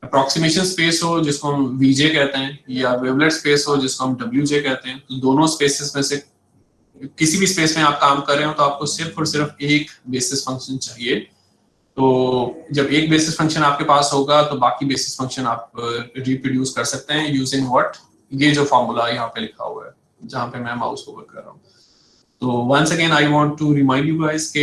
Speaker 1: अप्रोक्सीमेशन स्पेस हो जिसको हम VJ कहते हैं या वेवलेट स्पेस हो जिसको हम WJ कहते हैं, तो दोनों स्पेसेस में से किसी भी स्पेस में आप काम कर रहे हो तो आपको सिर्फ और सिर्फ एक बेसिस फंक्शन चाहिए। तो जब एक बेसिस फंक्शन आपके पास होगा तो बाकी बेसिस फंक्शन आप रिप्रोड्यूस कर सकते हैं यूजिंग व्हाट, ये जो फॉर्मूला यहाँ पे लिखा हुआ है जहाँ पे मैं माउस ओवर कर रहा हूँ। तो once again I want to remind you guys कि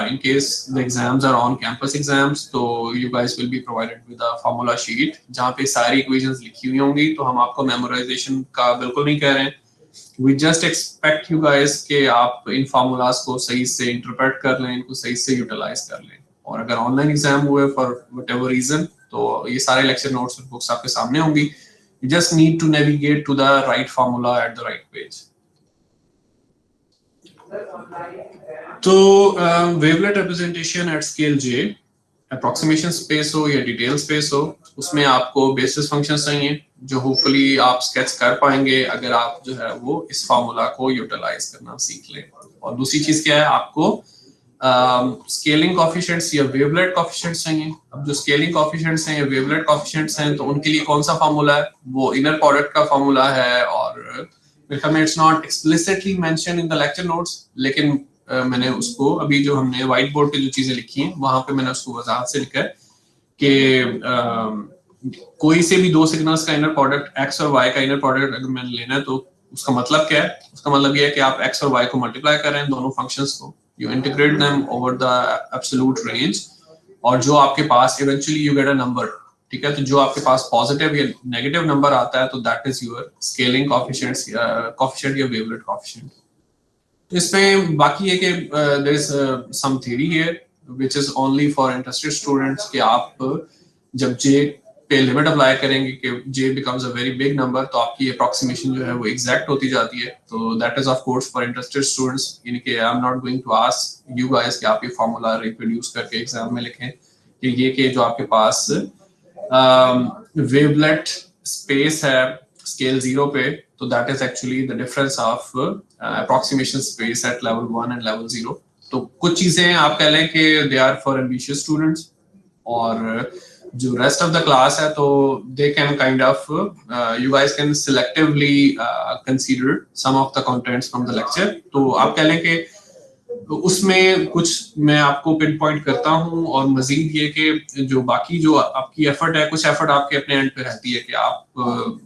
Speaker 1: in case the exams are on campus exams, तो you guys will be provided with a formula sheet जहाँ पे सारी equations लिखी हुई होंगी। तो हम आपको memorization का बिल्कुल नहीं कह रहे हैं, we just expect you guys कि आप इन formulas को सही से interpret कर लें, इनको सही से utilize कर लें। और अगर ऑनलाइन एग्जाम हुए for whatever reason तो ये सारे लेक्चर नोट्स और बुक्स आपके सामने होंगी, you just need to navigate to the right formula at the right page। तो wavelet representation eight scale J, approximation space हो या डिटेल स्पेस हो, उसमें आपको बेसिस फंक्शन चाहिए जो होपफुली आप स्केच कर पाएंगे अगर आप जो है वो इस फार्मूला को यूटिलाइज करना सीख लें। और दूसरी चीज क्या है, आपको स्केलिंग कोएफिशिएंट्स या वेवलेट कोएफिशिएंट्स चाहिए। अब जो स्केलिंग कोएफिशिएंट्स हैं या वेवलेट कोएफिशिएंट्स हैं तो उनके लिए कौन सा फार्मूला है, वो इनर प्रोडक्ट का फार्मूला है। और it's not explicitly mention in the lecture notes, लेकिन मैंने उसको अभी जो हमने व्हाइट बोर्ड पे जो चीजें लिखी हैं वहां पे मैंने उसको वजाहत से लिखा है कि कोई से भी दो सिग्नल्स का इनर प्रोडक्ट x और y का इनर प्रोडक्ट अगर मैंने लेना है तो उसका मतलब क्या है, उसका मतलब ये है कि आप x और y को मल्टीप्लाई कर रहे हैं दोनों फंक्शंस को, you integrate them over the absolute range, और जो आपके पास eventually you get a number, ठीक है। तो जो आपके पास पॉजिटिव या नेगेटिव नंबर आता है तो that is your scaling coefficient या वेवलेट कोएफिशिएंट। इसमें बाकी है कि there is some theory here which is only for interested students कि आप जब J पे लिमिट अप्लाई करेंगे कि J becomes a very big number तो आपकी अप्रोक्सीमेशन जो है वो एग्जैक्ट होती जाती है। तो that is of course for interested students, यानी कि I am not going to ask you guys कि आप ये फार्मूला रिप्रोड्यूस करके एग्जाम में लिखें कि ये कि जो आपके पास वेवलेट स्पेस है स्केल 0 पे, तो that is actually the difference of approximation space at level 1 and level 0। तो कुछ चीजें आप कह लें कि they are for ambitious students, और जो रेस्ट ऑफ द क्लास है तो they can kind of you guys can selectively consider some of the contents from the lecture. तो आप कह लें कि उसमें कुछ मैं आपको पिन पॉइंट करता हूं, और मजीद ये कि जो बाकी जो आपकी एफर्ट है, कुछ एफर्ट आपके अपने एंड पे रहती है कि आप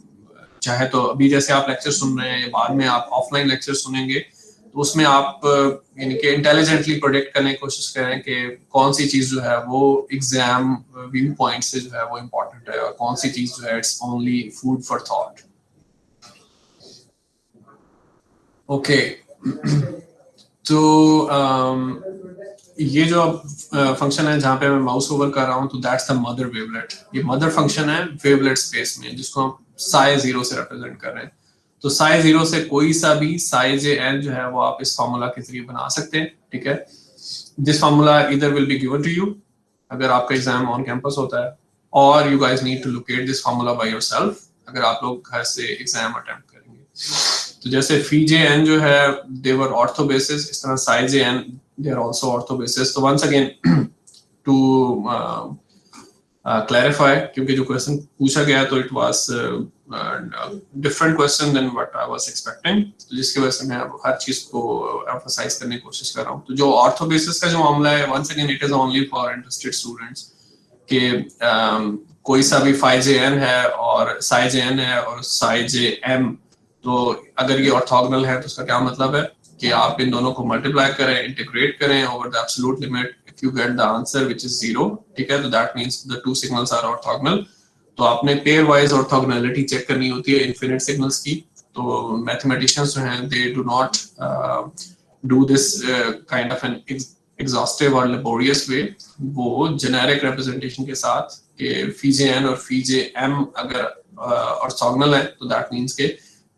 Speaker 1: चाहे तो अभी जैसे आप लेक्चर सुन रहे हैं, बाद में आप ऑफलाइन लेक्चर सुनेंगे तो उसमें आप यानी कि इंटेलिजेंटली प्रोडिक्ट करने की कोशिश करें कि कौन सी चीज जो है वो एग्जाम व्यू पॉइंट से जो है वो इम्पोर्टेंट है और कौन सी चीज जो है it's only food for thought. Okay, तो ये जो फंक्शन है जहाँ पे मैं माउस ओवर कर रहा हूँ तो दैट्स द मदर वेवलेट। ये मदर फंक्शन है वेवलेट स्पेस में जिसको हम साई 0 से रिप्रेजेंट कर रहे हैं। तो साई 0 से कोई सा भी साई JN जो है वो आप इस फार्मूला के जरिए बना सकते हैं, ठीक है। दिस फार्मूला इधर will be given to you अगर आपका एग्जाम ऑन कैंपस होता है, और you guys need to locate this formula by yourself अगर आप लोग घर से एग्जाम अटेम्प्ट करेंगे। तो जैसे फी जे एन जो है दे वर ऑर्थो बेसिस, इस तरह psi j n they are also ortho basis. तो वंस अगेन टू क्लैरिफाई, क्योंकि जो क्वेश्चन पूछा गया तो it was different question than what I was expecting, तो जिसकी वजह से मैं अब हर चीज को एम्फसाइज करने की कोशिश कर रहा हूँ। तो जो ऑर्थो बेसिस का जो मामला है, once again it is only for interested students कि कोई सा भी फाई जे एन है और साई जे एन है और साई जे एम, तो अगर ये ऑर्थोगोनल है तो उसका क्या मतलब है कि आप इन दोनों को मल्टीप्लाई करें, इंटीग्रेट करें over the absolute limit, if you get the answer which is 0, ठीक है, तो that means the two signals are orthogonal. तो आपने पेयर वाइज ऑर्थोगोनैलिटी चेक करनी होती है इनफिनिट सिग्नल्स की। तो मैथमेटिशियंस जो हैं they do not do this kind of N exhaustive और लेबोरियस वे, वो जेनेरिक रिप्रेजेंटेशन के साथ कि फी जे एन और फी जे एम अगर ऑर्थोगोनल है तो दैट मींस के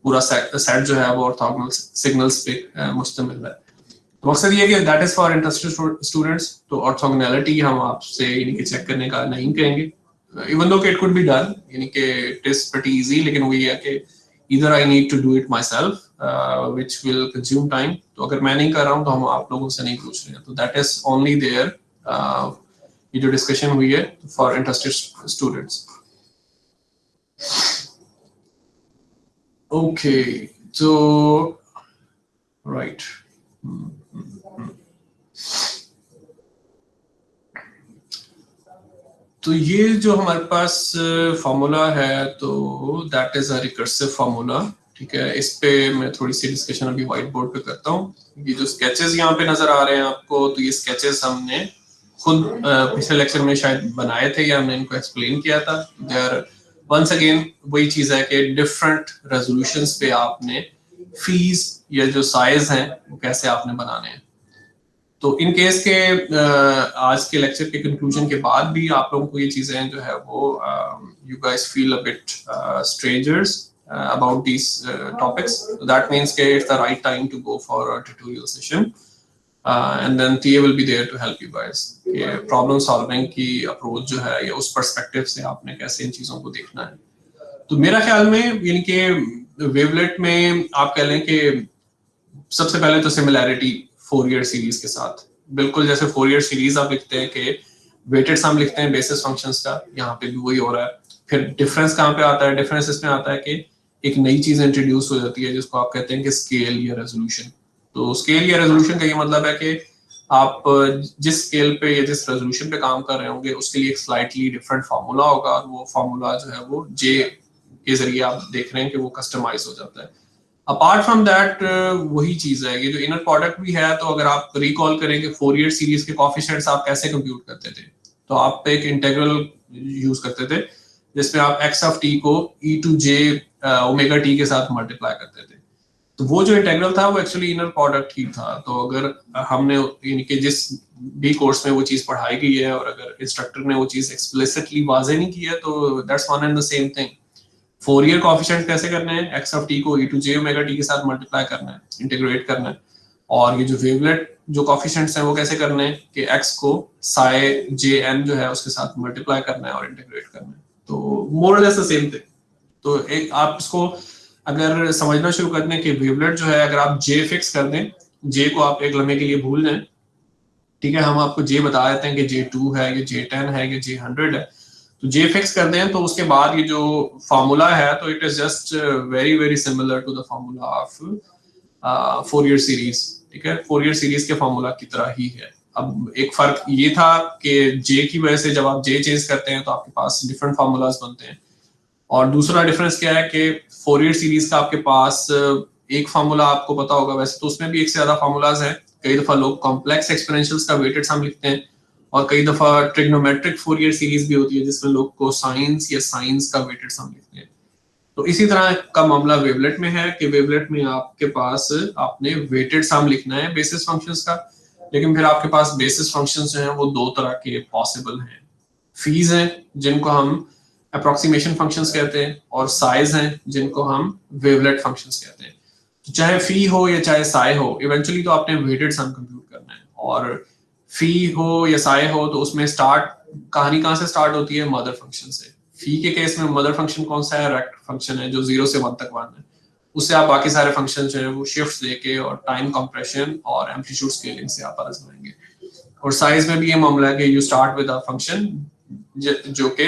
Speaker 1: पूरा सेट जो है वो ऑर्थोगोनल सिग्नल्स पे मुश्तमिल है। तो मकसद ये है कि that is for interested students. तो ऑर्थोगोनैलिटी हम आपसे यानी कि चेक करने का नहीं कहेंगे, even though it could be done, यानी कि it is pretty easy, लेकिन वो ये है कि either I need to do it myself, which will consume time। तो अगर मैं नहीं कर रहा हूँ तो हम आप लोगों से नहीं पूछ रहे हैं, तो that is only there, ये जो डिस्कशन हुई है for interested students। Okay, so right, तो ये जो हमारे पास फार्मूला है तो that is a recursive formula, ठीक है। इस पे मैं थोड़ी सी डिस्कशन अभी व्हाइट बोर्ड पे करता हूँ। ये जो स्केचेस यहाँ पे नजर आ रहे हैं आपको, तो ये स्केचेस हमने खुद पिछले लेक्चर में शायद बनाए थे या हमने इनको एक्सप्लेन किया था। देयर वंस अगेन वही चीज है कि डिफरेंट रेजोल्यूशंस पे आपने फीस या जो साइज हैं वो कैसे आपने बनाने हैं। तो इन केस के आज के लेक्चर के कंक्लूजन के बाद भी आप लोगों को ये चीजें जो है वो you guys feel a bit strangers about these topics, so that means that it's the right time to go for a tutorial session, and then TA will be there to help you guys कि problem solving की approach जो है या उस perspective से आपने कैसे इन चीजों को देखना है। तो मेरा ख्याल में यानी कि वेवलेट में आप कह लें कि सबसे पहले तो सिमिलैरिटी फोरियर सीरीज के साथ, बिल्कुल जैसे फोरियर सीरीज आप लिखते हैं कि वेटेड सम लिखते हैं बेसिस फंक्शंस का, यहाँ पे भी वही हो रहा है। फिर डिफरेंस कहाँ पे आता है? डिफरेंस इसमें आता है कि एक नई चीज इंट्रोड्यूस हो जाती है जिसको आप कहते हैं कि स्केल या रेजोल्यूशन। तो स्केल या रेजोल्यूशन का ये मतलब है कि आप जिस स्केल पे या जिस रेजोल्यूशन पे काम कर रहे होंगे उसके लिए एक स्लाइटली डिफरेंट फार्मूला होगा, और वो फार्मूला जो है वो जे के जरिए आप देख रहे हैं कि वो कस्टमाइज हो जाता है। अपार्ट फ्रॉम दैट वही चीज है, ये जो इनर प्रोडक्ट भी है, तो अगर आप रिकॉल करें कि फोरियर सीरीज के कोएफिशिएंट्स आप कैसे कंप्यूट करते थे, तो आप एक इंटीग्रल यूज करते थे जिसमें आप x ऑफ t को e to j omega t के साथ मल्टीप्लाई करते थे। तो वो जो इंटीग्रल था वो एक्चुअली इनर प्रोडक्ट ही था। तो अगर हमने यानी कि जिस भी कोर्स में वो चीज पढ़ाई गई है और अगर इंस्ट्रक्टर ने वो चीज एक्सप्लिसिटली वाज़ेह नहीं की है तो that's one and the same thing. Fourier coefficient कैसे करने हैं? x ऑफ t को e to j omega t के साथ मल्टीप्लाई करना है, इंटीग्रेट करना है। और ये जो वेवलेट जो कोएफिशिएंट्स हैं वो कैसे करने हैं कि x को साई jn जो है उसके साथ मल्टीप्लाई करना है और इंटीग्रेट करना है। तो more less the same thing. तो एक आप इसको अगर समझना शुरू कर दें कि वेवलेट जो है अगर आप j फिक्स कर दें, j को आप एक लम्हे के लिए भूल जाएं, ठीक है, हम आपको j बता देते हैं कि j2 है, ये j10 है, ये j100 है, तो j फिक्स कर दें तो उसके बाद ये जो फार्मूला है तो it is just very very similar to the formula of Fourier series, ठीक है, फोरियर सीरीज के फार्मूला की तरह ही है। अब एक फर्क ये था कि j की वजह से जब आप j चेंज करते हैं तो आपके पास डिफरेंट फार्मूलाज बनते हैं, और दूसरा डिफरेंस क्या है कि फोरियर सीरीज का आपके पास एक फार्मूला आपको पता होगा, वैसे तो उसमें भी एक से ज्यादा फार्मूलाज हैं। कई दफा लोग कॉम्प्लेक्स एक्सपोनेंशियल्स का वेटेड सम लिखते हैं, और कई दफा ट्रिग्नोमेट्रिक फोरियर सीरीज भी होती है जिसमें लोग कोसाइंस या साइंस का वेटेड सम लिखते हैं। तो इसी तरह का मामला वेवलेट में है कि वेवलेट में आपके पास आपने वेटेड सम लिखना है बेसिस फंक्शंस का, लेकिन फिर आपके पास बेसिस फंक्शंस जो हैं वो दो तरह के पॉसिबल हैं। फीस हैं जिनको हम अप्रोक्सीमेशन फंक्शंस कहते हैं, और साइज हैं जिनको हम वेवलेट फंक्शंस कहते हैं। तो चाहे फी हो या चाहे साई हो, इवेंचुअली तो आपने वेटेड सम कंप्यूट करना है, और फी हो या साई हो तो उसमें स्टार्ट कहानी कहाँ से स्टार्ट होती है, मदर फंक्शन से। फी के केस में मदर फंक्शन कौन सा है, रेक्ट फंक्शन है जो 0 से 1 तक वन है। उससे आप बाकी सारे फंक्शन जो है वो शिफ्ट देके और टाइम कंप्रेशन और एम्पलीट्यूड स्केलिंग से आप आजमाएंगे। और साइज में भी ये मामला है कि you start with a function जो कि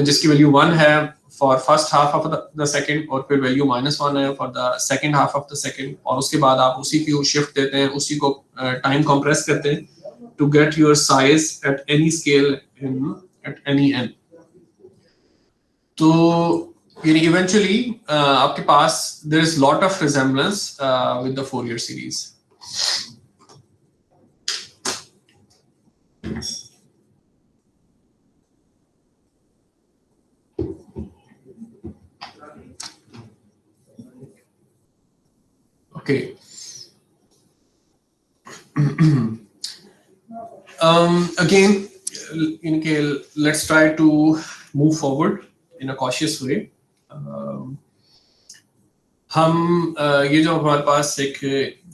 Speaker 1: जिसकी वैल्यू 1 है for first half of the second और फिर वैल्यू -1 है for the second half of the second, और उसके बाद आप उसी की शिफ्ट देते हैं, उसी को टाइम कंप्रेस करते हैं to get your size at any scale in at any n. तो यानी इवेंचुअली आपके पास there is lot of resemblance with the Fourier series. Okay. Again, let's try to move forward in a cautious way. हम ये जो हमारे पास एक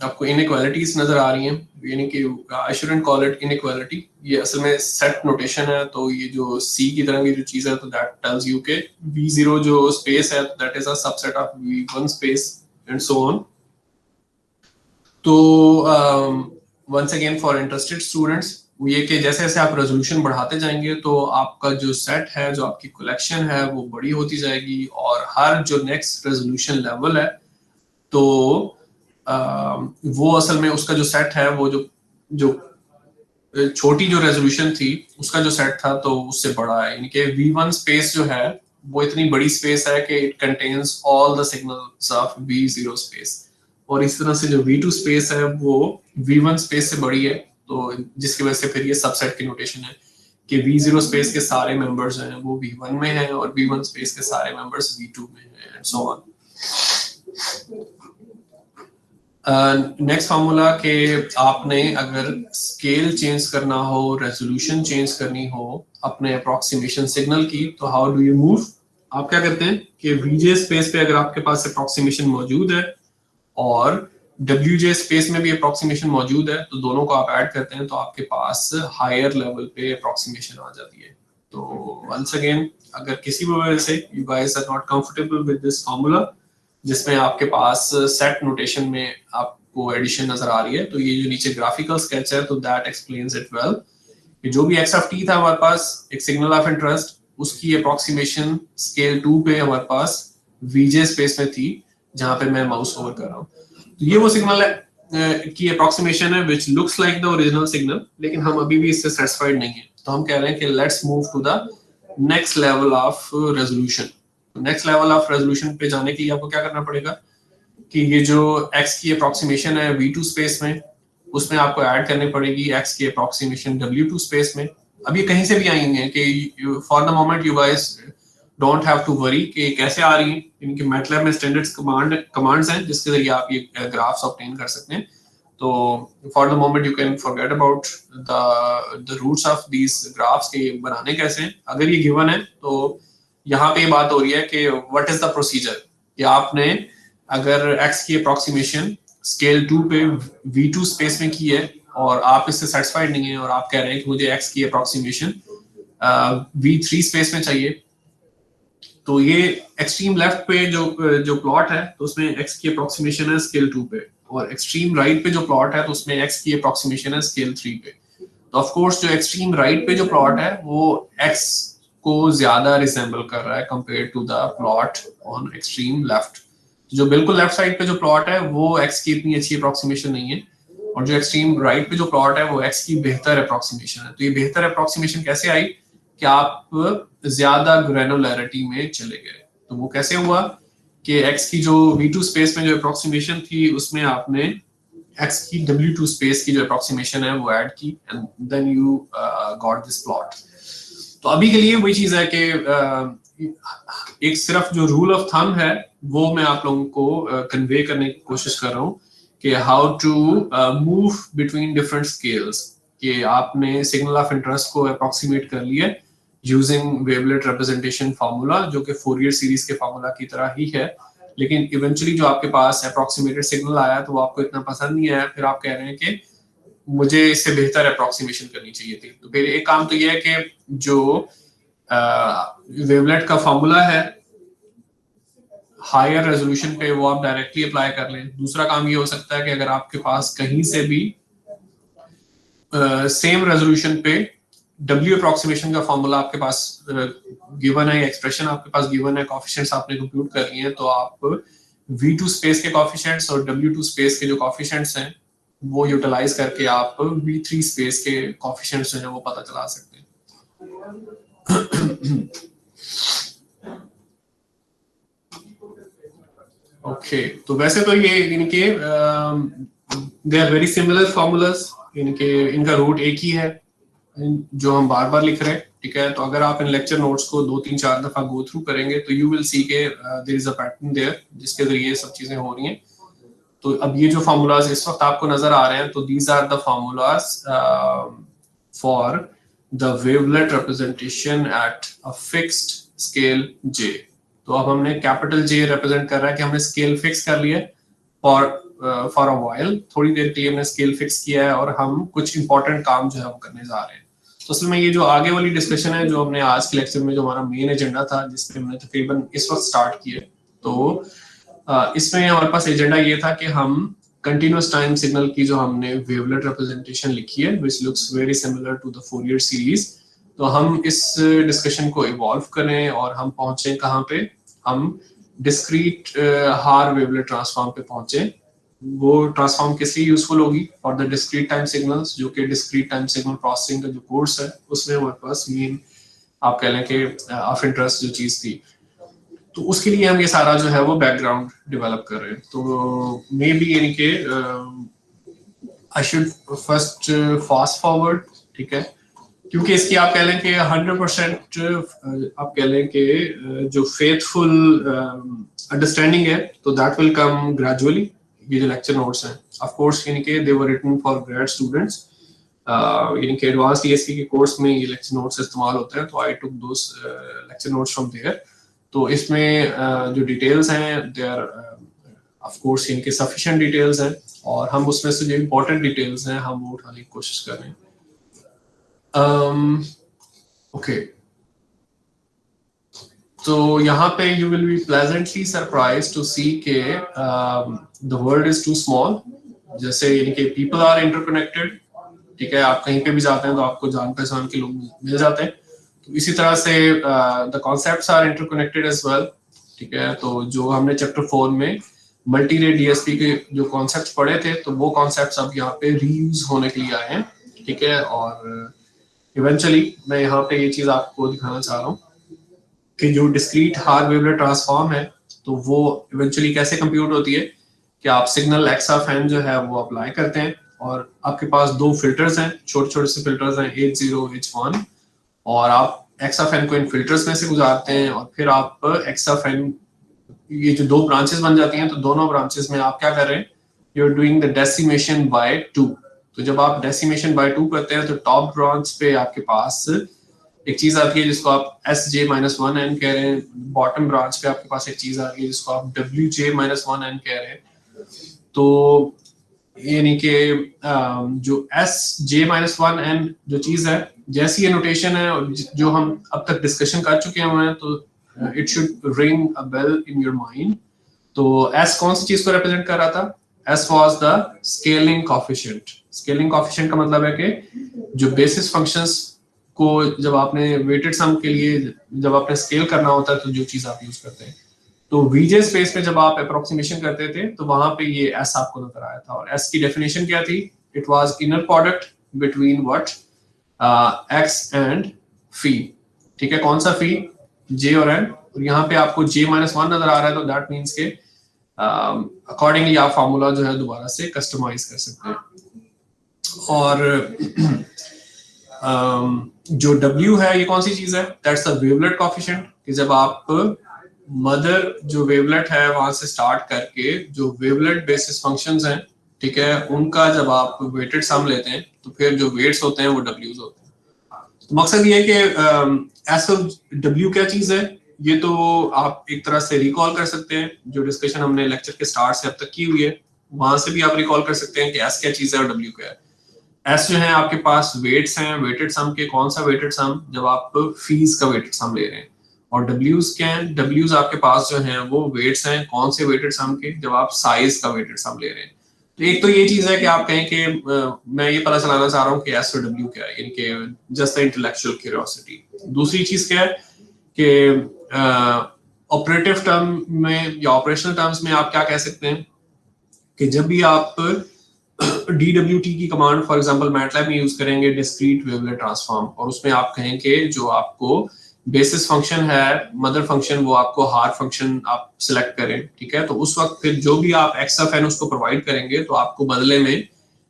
Speaker 1: आपको इनइक्वालिटीज नजर आ रही हैं, यानी कि I shouldn't call it inequality, ये असल में सेट नोटेशन है। तो ये जो सी की तरह की जो चीज है तो दैट टेल्स यू के V0 जो स्पेस है that is a subset of V1 space and so on. तो once again for interested students वो ये कि जैसे जैसे आप रेजोल्यूशन बढ़ाते जाएंगे तो आपका जो सेट है, जो आपकी कलेक्शन है वो बड़ी होती जाएगी, और हर जो नेक्स्ट रेजोल्यूशन लेवल है तो वो असल में उसका जो सेट है वो जो छोटी जो रेजोल्यूशन थी उसका जो सेट था तो उससे बड़ा है। यानी कि V1 स्पेस जो है वो इतनी बड़ी स्पेस है कि it contains all the signals of V0 space, और इस तरह से जो V2 स्पेस है वो V1 स्पेस से बड़ी है, तो जिसकी वजह से फिर ये सबसेट की नोटेशन है कि V0 स्पेस के सारे मेंबर्स हैं वो V1 में हैं और V1 स्पेस के सारे मेंबर्स V2 में हैं and so on. Next formula के आपने अगर स्केल चेंज करना हो, रेजोल्यूशन चेंज करनी हो अपने अप्रोक्सीमेशन सिग्नल की, तो हाउ डू यू मूव? आप क्या करते हैं कि VJ स्पेस पे अगर आपके पास अप्रोक्सीमेशन मौजूद है और WJ स्पेस में भी अप्रोक्सीमेशन मौजूद है तो दोनों को आप ऐड करते हैं तो आपके पास हायर लेवल पे अप्रोक्सीमेशन आ जाती है। तो वंस अगेन अगर किसी भी वजह से you guys are not comfortable with this formula जिसमें आपके पास सेट नोटेशन में आपको एडिशन नजर आ रही है, तो ये जो नीचे ग्राफिकल स्केच है तो दैट एक्सप्लेन्स इट वेल कि जो भी x ऑफ t था हमारे पास एक सिग्नल ऑफ इंटरेस्ट, उसकी अप्रोक्सीमेशन स्केल 2 पे हमारे पास VJ स्पेस में थी जहां पे मैं माउस ओवर कर रहा हूँ। तो ये वो सिग्नल है की अप्रोक्सीमेशन है which looks like the original signal, लेकिन हम अभी भी इससे सेटिस्फाइड नहीं है। तो हम कह रहे हैं कि let's move to the next level of resolution. Next level of resolution पे जाने के लिए आपको क्या करना पड़ेगा कि ये जो x की अप्रोक्सीमेशन है V2 स्पेस में उसमें आपको ऐड करनी पड़ेगी x की अप्रोक्सीमेशन W2 स्पेस में। अब ये कहीं से भी आई हैं कि for the moment you guys don't have to worry कि कैसे आ रही हैं। इनके मैटलैब में स्टैंडर्ड्स कमांड्स हैं जिसके जरिए आप ये ग्राफ्स ऑब्टेन कर सकते हैं। तो for the moment you can forget about the roots of these graphs के बनाने कैसे हैं। अगर ये गिवन है तो यहाँ पे बात हो रही है कि व्हाट इज द प्रोसीजर कि आपने अगर x की अप्रोक्सीमेशन स्केल 2 पे V2 स्पेस में की है और आप इससे सेटिस्फाइड नहीं है और आप कह रहे हैं कि मुझे x की अप्रोक्सीमेशन V3 स्पेस में चाहिए, तो ये एक्सट्रीम लेफ्ट पे जो प्लॉट है तो उसमें x की अप्रोक्सीमेशन है स्केल 2 पे, और एक्सट्रीम राइट पे जो प्लॉट है तो उसमें x की अप्रोक्सीमेशन है स्केल 3 पे। तो ऑफ कोर्स जो एक्सट्रीम राइट पे जो प्लॉट है वो x को ज्यादा रिसेंबल कर रहा है compare to the plot on extreme left. जो बिल्कुल लेफ्ट साइड पे जो प्लॉट है वो x की इतनी अच्छी अप्रोक्सीमेशन नहीं है, और जो एक्सट्रीम राइट पे जो प्लॉट है वो x की बेहतर अप्रोक्सीमेशन है। तो ये बेहतर अप्रोक्सीमेशन कैसे आई कि आप ज्यादा ग्रेनुलैरिटी में चले गए। तो वो कैसे हुआ कि x की जो V2 स्पेस में जो अप्रोक्सीमेशन थी उसमें आपने x की W2 स्पेस की जो अप्रोक्सीमेशन है वो ऐड की and then you got this plot. तो अभी के लिए वही चीज है कि एक सिर्फ जो रूल ऑफ थंब है वो मैं आप लोगों को कन्वे करने की कोशिश कर रहा हूँ कि how to move between different scales, कि आपने सिग्नल ऑफ इंटरेस्ट को अप्रोक्सीमेट कर लिया यूजिंग वेवलेट रिप्रेजेंटेशन फार्मूला जो कि फोरियर सीरीज के फार्मूला की तरह ही है, लेकिन इवेंचुअली जो आपके पास अप्रोक्सीमेटेड सिग्नल आया तो वो आपको इतना पसंद नहीं आया, फिर आप कह रहे हैं कि मुझे इससे बेहतर अप्रोक्सीमेशन करनी चाहिए थी। तो फिर एक काम तो ये है कि जो वेवलेट का फॉर्मूला है हायर रेजोल्यूशन पे वो आप डायरेक्टली अप्लाई कर लें। दूसरा काम ये हो सकता है कि अगर आपके पास कहीं से भी सेम रेजोल्यूशन पे W अप्रोक्सीमेशन का फॉर्मूला आपके पास गिवन है, एक्सप्रेशन आपके पास गिवन है, कोएफिशिएंट्स आपने कंप्यूट कर लिए हैं, तो आप V2 स्पेस के कोएफिशिएंट्स और W2 स्पेस के जो कोएफिशिएंट्स हैं वो यूटिलाइज करके आप V3 स्पेस के कोएफिशिएंट्स जो है वो पता चला सकते हैं। ओके, तो वैसे तो ये इनके they are very similar formulas, इनका रूट एक ही है जो हम बार बार लिख रहे हैं, ठीक है। तो अगर आप इन लेक्चर नोट्स को 2-3-4 दफा गो थ्रू करेंगे तो यू विल सी के there is a pattern there जिसके जरिए सब चीजें हो रही हैं। तो अब ये जो फार्मूलाज इस वक्त आपको नजर आ रहे हैं, तो these are the formulas for the wavelet representation at a fixed scale J। तो अब हमने कैपिटल J रिप्रेजेंट कर रहा है कि हमने स्केल फिक्स कर लिया फॉर अ व्हाइल, थोड़ी देर के लिए हमने स्केल फिक्स किया है और हम कुछ इंपॉर्टेंट काम जो है वो करने जा रहे हैं। तो असल में ये जो आगे वाली डिस्कशन है जो हमने आज के लेक्चर में जो हमारा मेन एजेंडा था जिसमें हमने तकरीबन इस वक्त स्टार्ट किया, तो इसमें हमारे पास एजेंडा ये था कि हम कंटिन्यूअस टाइम सिग्नल की जो हमने वेवलेट रिप्रेजेंटेशन लिखी है which looks very similar to the Fourier series, तो हम इस डिस्कशन को इवॉल्व करें और हम पहुंचे कहाँ पे, हम डिस्क्रीट हार वेवलेट ट्रांसफॉर्म पे पहुंचे। वो ट्रांसफॉर्म किस लिए यूजफुल होगी, for the discrete time signals, जो कि डिस्क्रीट टाइम सिग्नल प्रोसेसिंग का जो कोर्स है उसमें हमारे पास मेन आप कह लें कि ऑफ इंटरेस्ट जो चीज थी, तो उसके लिए हम ये सारा जो है वो बैकग्राउंड डेवलप कर रहे हैं। तो मे बी यानी कि I should first fast forward, ठीक है, क्योंकि इसकी आप कह लें कि 100% आप कह लें कि जो फेथफुल अंडरस्टैंडिंग है तो दैट विल कम ग्रेजुअली। ये जो लेक्चर नोट्स हैं ऑफ कोर्स यानी कि they were written for grade students, यानी कि एडवांस टीएसपी के कोर्स में ये लेक्चर नोट्स इस्तेमाल होते हैं, तो आई टुक दोस लेक्चर नोट्स फ्रॉम देयर। तो इसमें जो डिटेल्स हैं दे आर ऑफ कोर्स इनके सफिशिएंट डिटेल्स हैं और हम उसमें से जो इम्पोर्टेंट डिटेल्स हैं हम वो उठाने की कोशिश कर रहे हैं। ओके, तो यहाँ पे you will be pleasantly surprised to see के the world is too small। जैसे यानी कि people are interconnected, ठीक है, आप कहीं पे भी जाते हैं तो आपको जान पहचान के लोग मिल जाते हैं, तो इसी तरह से the concepts are interconnected as well, ठीक है। तो जो हमने चैप्टर 4 में मल्टी रेट डीएसपी के जो कॉन्सेप्ट्स पढ़े थे तो वो कॉन्सेप्ट्स अब यहाँ पे रीयूज होने के लिए आए हैं, ठीक है। और इवेंचुअली मैं यहाँ पे ये चीज आपको दिखाना चाह रहा हूँ कि जो डिस्क्रीट हार वेवलेट ट्रांसफॉर्म है तो वो इवेंचुअली कैसे कंप्यूट होती है कि आप सिग्नल एक्स ऑफ एन जो है वो अप्लाई करते हैं और आपके पास दो फिल्टर्स हैं, छोटे छोटे से फिल्टर्स हैं H0 H1, और आप एक्स ऑफ एन को इन फिल्टर्स में से गुजारते हैं और फिर आप एक्स ऑफ एन ये जो दो ब्रांचेस बन जाती हैं तो दोनों ब्रांचेस में आप क्या कर रहे हैं, you are doing the decimation by 2। तो जब आप डेसिमेशन बाय 2 करते हैं तो टॉप ब्रांच पे आपके पास एक चीज आती है जिसको आप Sj-1n कह रहे हैं, बॉटम ब्रांच पे आपके पास एक चीज आ रही है जिसको आप Wj-1n कह रहे हैं। तो यानी कि जो Sj-1n जो चीज है, जैसी ये नोटेशन है जो हम अब तक डिस्कशन कर चुके हैं तो it should ring a bell in your mind. तो S कौन सी चीज को रिप्रेजेंट कर रहा था, S was the scaling coefficient. Scaling coefficient का मतलब है कि जो बेसिस फंक्शंस को जब आपने वेटेड सम के लिए जब आपने स्केल करना होता है तो जो चीज आप यूज करते हैं, तो वीजे स्पेस में जब आप अप्रोक्सीमेशन करते थे तो वहां पे ये S आपको नजर आया था। और S की डेफिनेशन क्या थी, it was inner product between what x and fee, ठीक है। कौन सा फी, J और N, और यहाँ पे आपको J-1 नजर आ रहा है तो दैट मींस के अकॉर्डिंगली आप फार्मूला जो है दोबारा से कस्टमाइज कर सकते हैं। और जो W है ये कौन सी चीज है, दैट्स द वेवलेट कोएफिशिएंट, कि जब आप मदर जो वेवलेट है वहां से स्टार्ट करके जो वेवलेट बेसिस फंक्शंस हैं, ठीक है, उनका जब आप वेटेड सम लेते हैं तो फिर जो वेट्स होते हैं वो W's होते हैं। तो मकसद ये है कि एस ऑफ W क्या चीज है, ये तो आप एक तरह से रिकॉल कर सकते हैं, जो डिस्कशन हमने लेक्चर के स्टार्ट से अब तक की हुई है वहां से भी आप रिकॉल कर सकते हैं कि S क्या चीज है और W क्या है। एस जो है आपके पास वेट्स हैं, वेटेड सम के। कौन सा वेटेड सम? जब आप फीस का वेटेड सम ले रहे हैं। और डब्ल्यूज क्या है? डब्ल्यूज आपके पास जो हैं वो वेट्स हैं। कौन से वेटेड सम के? जब आप साइज का वेटेड सम ले रहे हैं। तो एक तो ये चीज है कि आप कहें कि मैं ये पता चलाना चाह रहा हूँ कि एस और डब्ल्यू क्या है, यानी कि जस्ट इंटेलेक्चुअल क्यूरियोसिटी। दूसरी चीज क्या है कि ऑपरेटिव टर्म में या ऑपरेशनल टर्म्स में आप क्या कह सकते हैं कि जब भी आप DWT की कमांड फॉर एग्जांपल मैटलैब में यूज करेंगे डिस्क्रीट वेवलेट ट्रांसफॉर्म, और उसमें आप कहें कि जो आपको बेसिस फंक्शन है, मदर फंक्शन, वो आपको हार फंक्शन आप सिलेक्ट करें, ठीक है। तो उस वक्त फिर जो भी आप एक्स ऑफ एन उसको प्रोवाइड करेंगे तो आपको बदले में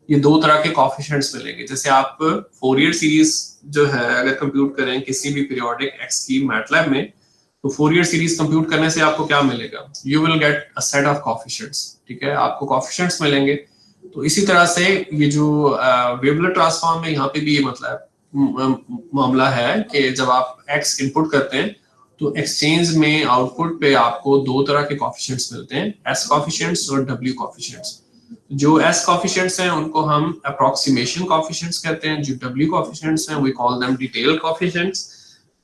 Speaker 1: ये दो तरह के कोएफिशिएंट्स मिलेंगे। जैसे आप फोरियर सीरीज जो है अगर कंप्यूट करें किसी भी पीरियोडिक एक्स की मैटलैब में, तो फोरियर सीरीज कंप्यूट करने से आपको क्या मिलेगा? You will get a set of coefficients, ठीक है, आपको कोएफिशिएंट्स मिलेंगे। तो इसी तरह से ये जो वेवलेट ट्रांसफॉर्म में यहाँ पे भी ये मतलब मामला है कि जब आप x इनपुट करते हैं तो एक्सचेंज में आउटपुट पे आपको दो तरह के कोएफिशिएंट्स मिलते हैं, s कोएफिशिएंट्स और w कोएफिशिएंट्स। जो s कोएफिशिएंट्स हैं उनको हम अप्रोक्सीमेशन कोएफिशिएंट्स कहते हैं, जो w कोएफिशिएंट्स हैं we call them detail coefficients.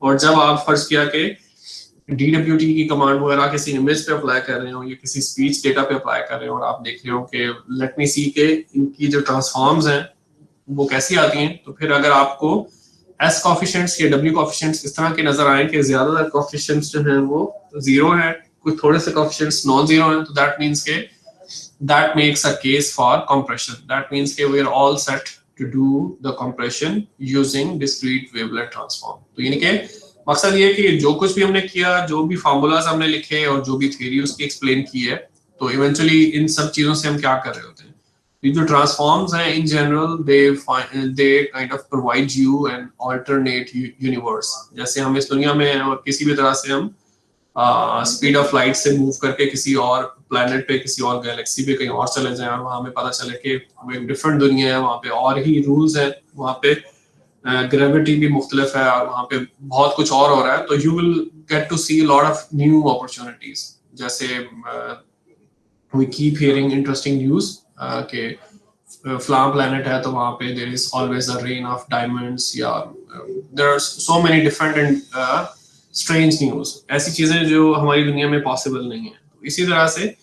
Speaker 1: और जब आप फर्ज किया कि DWT की कमांड वगैरह किसी इमेज पे अप्लाई कर रहे हो या किसी स्पीच डेटा पे अप्लाई कर रहे हो और आप देख रहे हो कि लेट मी सी के इनकी जो ट्रांसफॉर्म्स हैं वो कैसी आती हैं, तो फिर अगर आपको S कोएफिशिएंट्स या W कोएफिशिएंट्स इस तरह के नजर आए कि ज्यादातर कोएफिशिएंट्स जो हैं वो जीरो है, कुछ थोड़े से कोएफिशिएंट्स नॉन जीरो हैं, तो दैट मींस के that makes a case for compression. That means कि we are all set to do the compression using discrete wavelet transform. तो यानी कि मकसद ये है कि जो कुछ भी हमने किया, जो भी फार्मूलाज हमने लिखे और जो भी थ्योरी उसकी एक्सप्लेन की है, तो इवेंचुअली इन सब चीजों से हम क्या कर रहे होते हैं? ये जो ट्रांसफॉर्म्स हैं in general they kind of provide you an alternate universe. जैसे हम इस दुनिया में हैं और किसी भी तरह से हम स्पीड ऑफ लाइट से मूव करके किसी और प्लैनेट पे, किसी और गैलेक्सी पे कहीं और चले जाएं और वहां पे पता चले कि वो एक डिफरेंट दुनिया है, वहां पे और ही रूल्स हैं, वहां पे ग्रेविटी भी मुख्तलिफ है और वहां पे बहुत कुछ और हो रहा है, तो you will get to see lot of new opportunities. जैसे we keep hearing interesting news कि फ्लाम प्लैनेट है तो वहां पे there is always a rain of diamonds, या there are so many different and strange news, ऐसी चीजें जो हमारी दुनिया में पॉसिबल नहीं है। तो इसी तरह से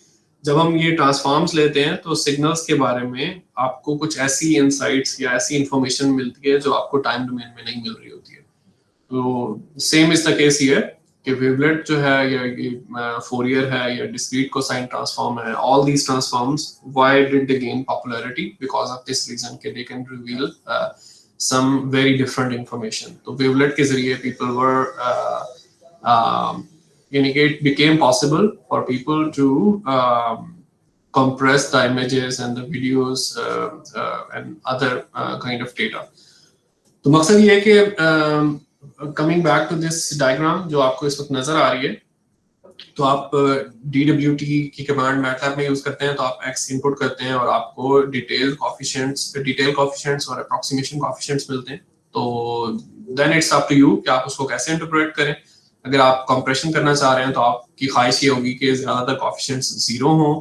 Speaker 1: जब हम ये ट्रांसफॉर्म्स लेते हैं तो सिग्नल्स के बारे में आपको कुछ ऐसी इनसाइट्स या ऐसी इंफॉर्मेशन मिलती है जो आपको टाइम डोमेन में नहीं मिल रही होती है। तो same is the case here कि वेवलेट जो है या फोरियर है या डिस्क्रीट कोसाइन ट्रांसफॉर्म है, all these transforms why did they gain popularity? Because of this reason कि they can reveal some very different information. तो वेवलेट के जरिए people were it became possible for people to compress the images and the videos and other kind of data. तो मकसद ये है कि coming back to this diagram जो आपको इस वक्त नजर आ रही है, तो आप DWT की कमांड मैटलैब में यूज करते हैं, तो आप x इनपुट करते हैं और आपको डिटेल कोएफिशिएंट्स और अप्रोक्सीमेशन कोएफिशिएंट्स मिलते हैं। तो then it's up to you कि आप उसको कैसे इंटरप्रेट करें। अगर आप कंप्रेशन करना चाह रहे हैं तो आपकी ख्वाहिश ये होगी कि ज्यादातर कोएफिशिएंट्स जीरो हों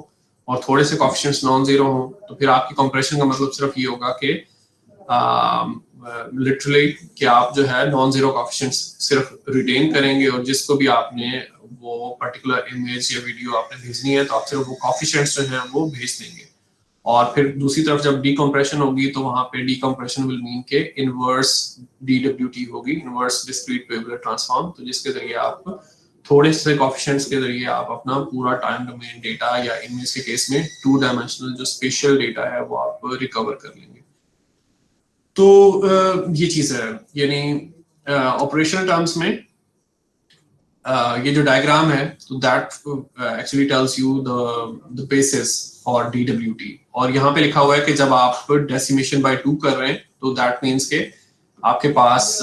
Speaker 1: और थोड़े से कोएफिशिएंट्स नॉन जीरो हों, तो फिर आपकी कंप्रेशन का मतलब सिर्फ ये होगा कि लिटरली कि आप जो है नॉन जीरो कोएफिशिएंट्स सिर्फ रिटेन करेंगे और जिसको भी आपने वो पर्टिकुलर इमेज या वीडियो आपने भेजनी है तो आप सिर्फ वो कोएफिशिएंट्स जो हैं वो भेज देंगे। और फिर दूसरी तरफ जब डीकम्प्रेशन होगी तो वहां पे डीकम्प्रेशन विल मीन के इनवर्स DWT होगी, इनवर्स डिस्क्रीट वेवलेट ट्रांसफॉर्म, तो जिसके जरिए आप थोड़े से कोएफिशिएंट्स के जरिए आप अपना पूरा टाइम डोमेन डेटा या इमेज के केस में 2 डायमेंशनल जो स्पेशल डेटा है वो आप रिकवर कर लेंगे। तो ये चीज है, यानी ऑपरेशनल टर्म्स में ये जो डायग्राम है तो that actually tells you the basis for DWT। और यहाँ पे लिखा हुआ है कि जब आप डेसिमेशन बाय 2 कर रहे हैं तो दैट मीन्स के आपके पास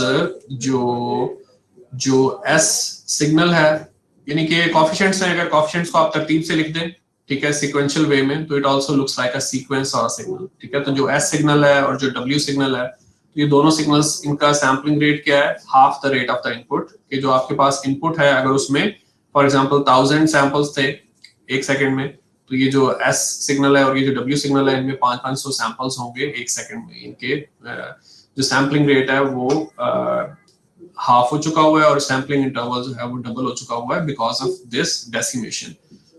Speaker 1: जो S सिग्नल है, यानी कि कोएफिशिएंट्स हैं, अगर कोएफिशिएंट्स को आप तरतीब से लिख दें, ठीक है, सीक्वेंशियल वे में, तो it also looks like a sequence और सिग्नल, ठीक है। तो जो S सिग्नल है और जो W सिग्नल है, तो ये दोनों सिग्नल्स, इनका सैम्पलिंग रेट क्या है? Half the rate of the input. कि जो आपके पास इनपुट है अगर उसमें फॉर एग्जांपल 1000 सैंपल्स थे 1 सेकंड में, तो ये जो S सिग्नल है और ये जो W सिग्नल है, इनमें 500 सैंपल्स होंगे 1 सेकंड में। इनके जो सैम्पलिंग रेट है वो हाफ हो चुका हुआ है और सैम्पलिंग इंटरवल जो है वो डबल हो चुका हुआ है बिकॉज ऑफ दिस डेसिमेशन।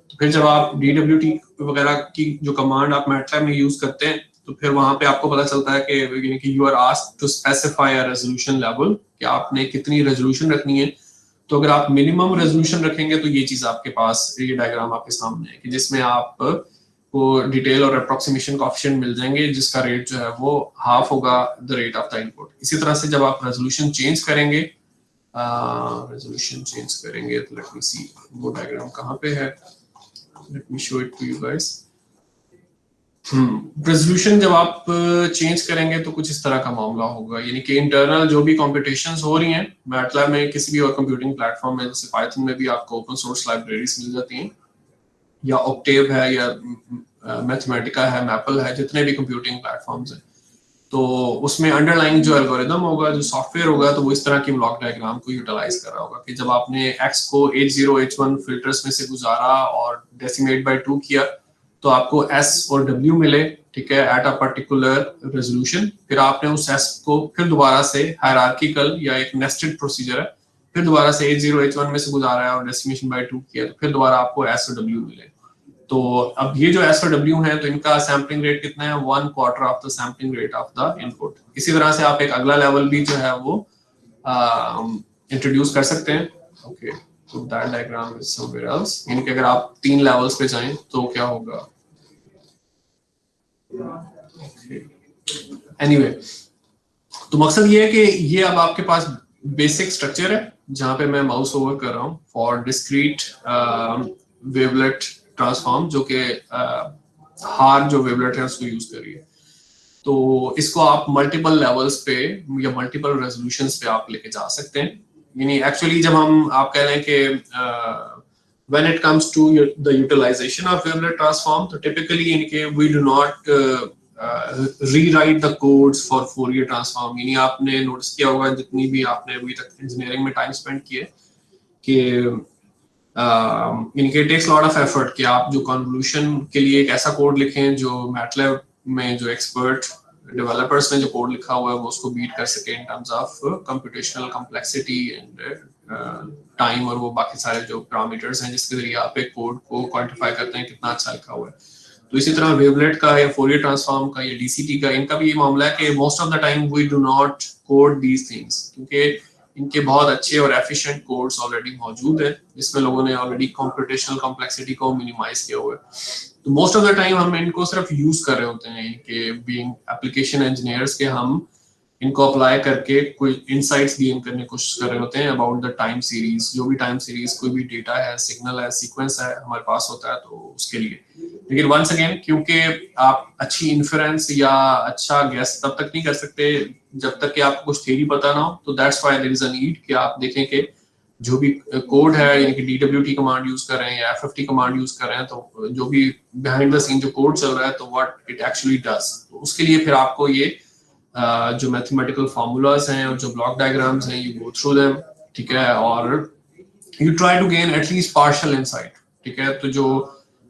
Speaker 1: तो फिर जब आप DWT वगैरह की जो कमांड आप मैटलैब में यूज करते हैं, तो फिर वहां पे आपको पता चलता है कि you are asked to specify a resolution level, कि आपने कितनी रेजोल्यूशन रखनी है। तो अगर आप मिनिमम रेजोल्यूशन रखेंगे तो ये चीज आपके पास, ये डायग्राम आपके सामने है कि जिसमें आप को डिटेल और अप्रोक्सीमेशन कोएफिशिएंट मिल जाएंगे जिसका रेट जो है वो हाफ होगा the rate of the input. इसी तरह से जब आप रेजोल्यूशन चेंज करेंगे, तो लेट मी सी वो डायग्राम कहाँ पे है, let me show it to you guys. Resolution जब आप चेंज करेंगे तो कुछ इस तरह का मामला होगा, यानी कि इंटरनल जो भी कॉम्पिटिशंस हो रही हैं मैटलैब में, किसी भी और कंप्यूटिंग प्लेटफॉर्म में, जैसे पाइथन में भी आपको ओपन सोर्स लाइब्रेरीज मिल जाती हैं, या ऑक्टेव है, या मैथमेटिका है, मैपल है, जितने भी कंप्यूटिंग प्लेटफॉर्म्स हैं, तो उसमें अंडरलाइंग जो एल्गोरिदम होगा, जो सॉफ्टवेयर होगा, तो वो इस तरह की ब्लॉक डायग्राम को यूटिलाइज कर रहा होगा कि जब आपने x को H0 H1 फिल्टर्स में से गुजारा और डेसिमेट बाय 2 किया तो आपको S और W मिले, ठीक है, एट अ पर्टिकुलर रेजोल्यूशन। फिर आपने उस S को फिर दोबारा से हायरार्किकल या एक नेस्टेड प्रोसीजर है, फिर दोबारा से H0 H1 में से गुजारा है और डेसिमेशन बाय 2 किया, तो फिर दोबारा आपको S और W मिले। तो अब ये जो S और W है, तो इनका सैम्पलिंग रेट कितना है, 1/4 of the sampling rate of the input. इसी तरह से आप एक अगला लेवल भी जो है वो इंट्रोड्यूस कर सकते हैं। ओके, तो that diagram is somewhere else, यानी कि अगर आप 3 लेवल्स पे जाएं तो क्या होगा। एनीवे, तो मकसद ये है कि ये अब आपके पास बेसिक स्ट्रक्चर है जहां पे मैं माउस ओवर कर रहा हूँ फॉर डिस्क्रीट वेवलेट ट्रांसफॉर्म, जो कि हार जो वेवलेट है उसको यूज करिए। तो इसको आप मल्टीपल लेवल्स पे या मल्टीपल रेजोल्यूशंस पे आप लेके जा सकते हैं। यानी एक्चुअली जब हम आप कह रहे हैं कि when it comes to the utilization of wavelet transform, तो typically इनके we do not rewrite the codes for Fourier transform। यानी आपने नोटिस किया होगा जितनी भी आपने अभी तक इंजीनियरिंग में टाइम स्पेंड किए कि इनके टेक्स लॉट ऑफ एफर्ट कि आप जो कन्वोल्यूशन के लिए एक ऐसा कोड लिखें जो मैटलैब में जो एक्सपर्ट डेवलपर्स ने जो कोड लिखा हुआ है वो उसको बीट कर सके in terms of computational complexity and time, और वो बाकी सारे जो पैरामीटर्स हैं जिसके जरिए आप एक कोड को क्वांटिफाई करते हैं कितना अच्छा लिखा हुआ है। तो इसी तरह वेवलेट का या फोरियर ट्रांसफॉर्म का या डीसीटी का, इनका भी ये मामला है कि most of the time we do not code these things, क्योंकि इनके बहुत अच्छे और एफिशिएंट कोड्स ऑलरेडी मौजूद हैं जिसमें लोगों ने ऑलरेडी कंप्यूटेशनल कॉम्प्लेक्सिटी को मिनिमाइज किया हुआ है। तो मोस्ट ऑफ द टाइम हम इनको सिर्फ यूज कर रहे होते हैं कि बीइंग एप्लीकेशन इंजीनियर्स के हम इनको अप्लाई करके कोई इनसाइट्स गेन करने की कोशिश कर रहे होते हैं अबाउट द टाइम सीरीज। जो भी टाइम सीरीज कोई भी डेटा है, सिग्नल है, सीक्वेंस है हमारे पास होता है, तो उसके लिए। लेकिन वंस अगेन, क्योंकि आप अच्छी इन्फरेंस या अच्छा गेस तब तक नहीं कर सकते जब तक कि आपको कुछ थ्योरी पता ना हो, तो that's why there is a need कि आप देखें कि जो भी कोड है, यानी कि DWT कमांड यूज कर रहे हैं या FFT कमांड यूज कर रहे हैं, तो जो भी बिहाइंड द सीन जो कोड चल रहा है तो व्हाट इट एक्चुअली डज। तो उसके लिए फिर आपको ये जो मैथमेटिकल फार्मूलाज हैं और जो ब्लॉक डायग्राम्स हैं, यू गो थ्रू देम, ठीक है, और you try to gain at least partial insight, ठीक है। तो जो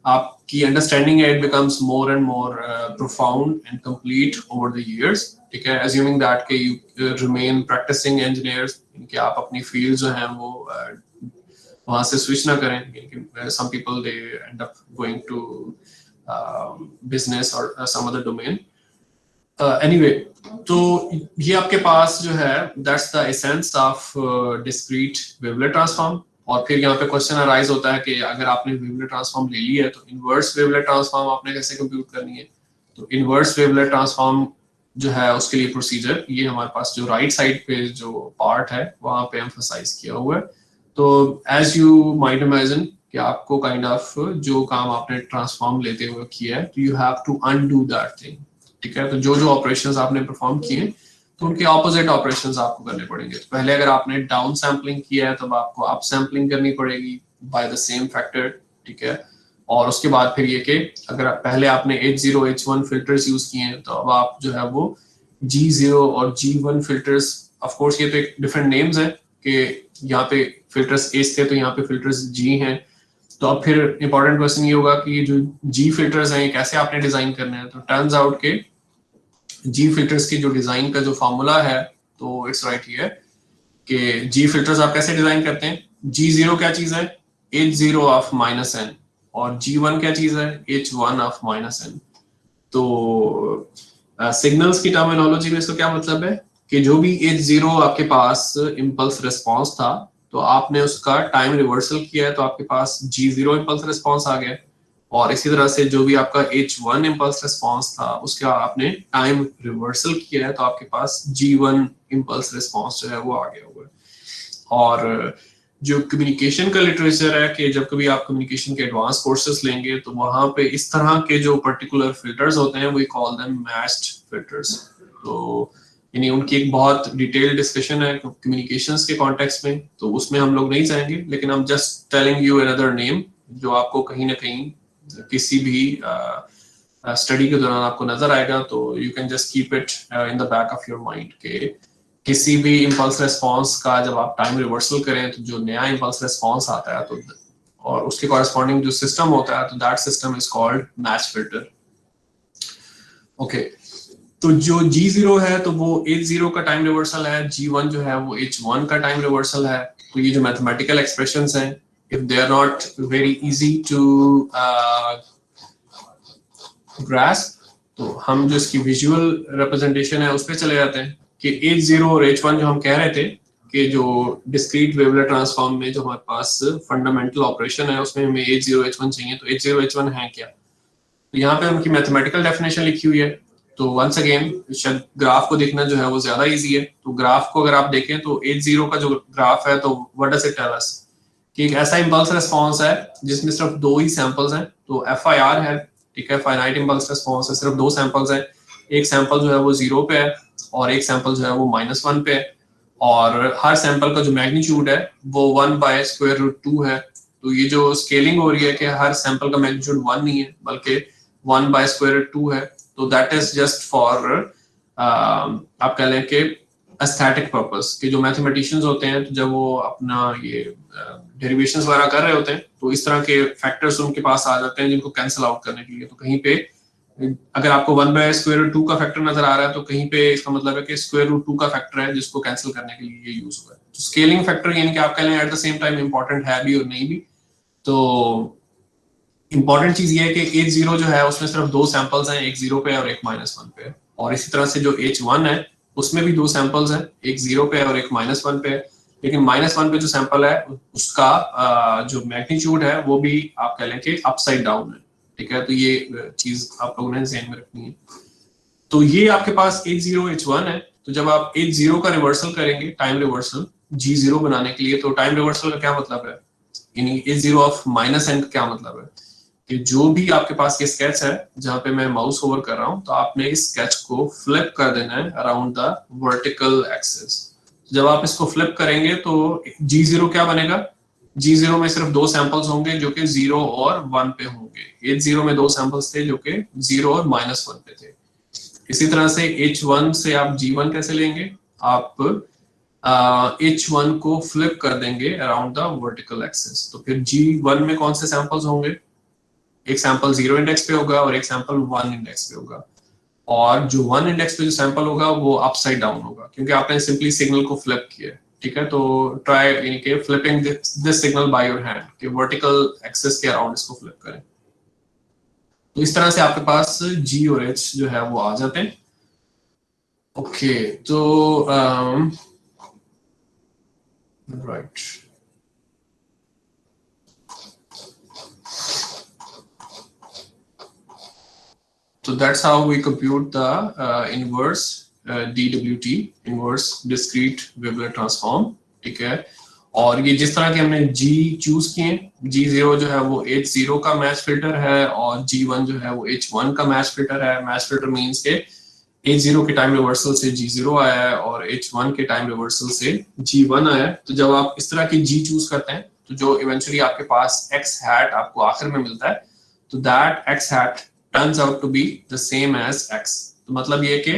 Speaker 1: आपकी अंडरस्टैंडिंग है, it becomes more and more profound and complete over the years, ठीक है, अज्यूमिंग दैट के यू रिमेन प्रैक्टिसिंग इंजीनियर्स, कि आप अपनी फील्ड जो है वो वहां से स्विच ना करें। Some people they end up going to business और सम अदर डोमेन। एनीवे, तो ये आपके पास जो है that's the essence of discrete wavelet transform. और फिर यहाँ पे क्वेश्चन अराइज होता है कि अगर आपने वेवलेट ट्रांसफॉर्म ले लिया है तो इनवर्स वेवलेट ट्रांसफॉर्म आपने कैसे कंप्यूट करनी है। तो इनवर्स वेवलेट ट्रांसफॉर्म जो है उसके लिए प्रोसीजर ये हमारे पास जो राइट साइड पे जो पार्ट है वहां पे एम्फसाइज किया हुआ है। तो एज यू माइट इमेजिन कि आपको काइंड ऑफ जो काम आपने ट्रांसफॉर्म लेते हुए किया है, तो you have to undo that thing, ठीक है। तो जो जो ऑपरेशंस आपने परफॉर्म किए तो उनके ऑपोजिट ऑपरेशंस आपको करने पड़ेंगे। तो पहले अगर आपने डाउन सैम्पलिंग किया है तब आपको अप सैम्पलिंग करनी पड़ेगी बाय द सेम फैक्टर, ठीक है। और उसके बाद फिर ये कि अगर पहले आपने H0 H1 फिल्टर्स यूज किए हैं तो अब आप जो है वो G0 और G1 फिल्टर्स, ऑफ कोर्स ये तो एक डिफरेंट नेम्स है कि यहाँ पे फिल्टर्स H थे तो यहाँ पे फिल्टर्स G हैं, तो अब फिर इंपॉर्टेंट क्वेश्चन ये होगा कि जो जी फिल्टर्स हैं ये कैसे आपने डिजाइन करने हैं। तो टर्न्स आउट के जी फिल्टर्स की जो डिजाइन का जो फॉर्मूला है तो इट्स राइट हियर कि जी फिल्टर्स आप कैसे डिजाइन करते हैं। G0 क्या चीज है, H0 ऑफ माइनस एन, और G1 क्या चीज है, H1 ऑफ माइनस एन। तो सिग्नल्स की टर्मिनोलॉजी में इसका क्या मतलब है कि जो भी H0 आपके पास इम्पल्स रिस्पॉन्स था तो आपने उसका टाइम रिवर्सल किया है तो आपके पास G0 इम्पल्स रिस्पॉन्स आ गया, और इसी तरह से जो भी आपका H1 इम्पल्स रिस्पॉन्स था उसका आपने टाइम रिवर्सल किया है तो आपके पास G1 इम्पल्स रिस्पॉन्स जो है वो आ गया हुआ है। और जो कम्युनिकेशन का लिटरेचर है कि जब कभी आप कम्युनिकेशन के एडवांस कोर्सेज लेंगे तो वहां पे इस तरह के जो पर्टिकुलर फिल्टर्स होते हैं we call them matched filters. तो यानी उनकी एक बहुत डिटेल्ड डिस्कशन है कम्युनिकेशंस के कॉन्टेक्स्ट में, तो उसमें हम लोग नहीं जाएंगे, लेकिन हम just telling you another name जो आपको कहीं ना कहीं किसी भी स्टडी के दौरान आपको नजर आएगा। तो you can just keep it in the back of your mind के किसी भी इम्पल्स रिस्पॉन्स का जब आप टाइम रिवर्सल करें तो जो नया इम्पल्स रिस्पॉन्स आता है तो और उसके कॉरेस्पॉन्डिंग जो सिस्टम होता है तो that system is called match filter. Okay, तो जो G0 है तो वो H0 का टाइम रिवर्सल है, G1 जो है वो H1 का टाइम रिवर्सल है। तो ये जो मैथमेटिकल एक्सप्रेशंस हैं if they are not very easy to grasp तो हम जो इसकी विजुअल रिप्रेजेंटेशन है उस पर चले जाते हैं कि H0 और H1 जो हम कह रहे थे कि जो डिस्क्रीट वेवलेट ट्रांसफॉर्म में जो हमारे पास फंडामेंटल ऑपरेशन है उसमें हमें H0 H1 चाहिए, तो H0 H1 है क्या, तो यहाँ पे उनकी मैथमेटिकल डेफिनेशन लिखी हुई है। तो वंस अगेन शायद ग्राफ को देखना जो है वो ज्यादा इजी है। तो ग्राफ को अगर आप देखें तो H0 का जो ग्राफ है तो what does it tell us कि एक ऐसा इम्पल्स रिस्पॉन्स है जिसमें सिर्फ दो ही सैंपल्स हैं, तो FIR है, ठीक है, फाइनाइट इम्पल्स रिस्पॉन्स है, सिर्फ दो सैंपल्स हैं, एक सैंपल जो है वो 0 पे है और एक सैंपल जो है वो -1 पे है, और हर सैंपल का जो मैग्नीट्यूड है वो 1/√2 है। तो ये जो स्केलिंग हो रही है कि हर सैंपल का मैग्नीट्यूड 1 नहीं है बल्कि 1/√2 है, तो दैट इज जस्ट फॉर आप कह लें कि एस्थेटिक पर्पस कि जो मैथमेटिशियंस होते हैं तो जब वो अपना ये डेरिवेशंस वगैरह कर रहे होते हैं तो इस तरह के फैक्टर्स उनके पास आ जाते हैं जिनको कैंसिल आउट करने के लिए। तो कहीं पे अगर आपको 1/√2 का फैक्टर नजर आ रहा है तो कहीं पे इसका मतलब है कि √2 का फैक्टर है जिसको कैंसिल करने के लिए ये यूज हुआ है। तो स्केलिंग फैक्टर यानी कि आप कह लें at the same time important है भी और नहीं भी। तो इंपॉर्टेंट चीज ये है कि H0 जो है उसमें सिर्फ दो सैंपल्स हैं, एक 0 पे और एक -1 पे, और इसी तरह से जो H1 है उसमें भी दो सैंपल्स हैं, एक 0 पे और एक -1 पे, लेकिन -1 पे जो सैंपल है उसका जो मैग्नीट्यूड है वो भी आप कह लें कि अपसाइड डाउन है, ठीक है। तो ये चीज आप लोगों ने ध्यान में रखनी है। तो ये आपके पास H0 H1 है, तो जब आप H0 का रिवर्सल करेंगे टाइम रिवर्सल G0 बनाने के लिए, तो टाइम रिवर्सल का क्या मतलब है, यानी H0 ऑफ -n का क्या मतलब है कि जो भी आपके पास ये स्केच है जहां पे मैं माउस ओवर कर रहा हूं तो आपने इस स्केच को फ्लिप कर देना है अराउंड द वर्टिकल एक्सिस। जब आप इसको फ्लिप करेंगे तो G0 क्या बनेगा, G0 में सिर्फ दो सैंपल्स होंगे जो कि 0 और 1 पे होंगे। H0 में दो सैंपल्स थे जो कि 0 और -1 पे थे। इसी तरह से H1 से आप G1 कैसे लेंगे, आप H1 को फ्लिप कर देंगे अराउंड द वर्टिकल एक्सिस। तो फिर G1 में कौन से सैंपल्स होंगे, एक सैंपल 0 इंडेक्स पे होगा और एक सैंपल 1 इंडेक्स पे होगा, और जो 1 इंडेक्स पे जो सैंपल होगा वो अपसाइड डाउन होगा क्योंकि आपने सिंपली सिग्नल को फ्लिप किया, ठीक है। तो ट्राई यानी कि flipping this signal by your hand कि वर्टिकल एक्सिस के अराउंड इसको फ्लिप करें। तो इस तरह से आपके पास G और H जो है वो आ जाते हैं। ओके, तो right, so that's how we compute the inverse DWT, inverse discrete Weber transform, ठीक है। और ये जिस तरह के हमने G चूज किए, G0 जो है वो H0 का मैच फिल्टर है और G1 जो है वो H1 का मैच फिल्टर है। मैच फिल्टर मींस के H0 के टाइम रिवर्सल से G0 आया है और H1 के टाइम रिवर्सल से G1 आया है। तो जब आप इस तरह की G चूज करते हैं तो जो इवेंचुअली आपके पास X हैट आपको आखिर में मिलता है, तो that X hat turns out to be the same as X। तो मतलब ये कि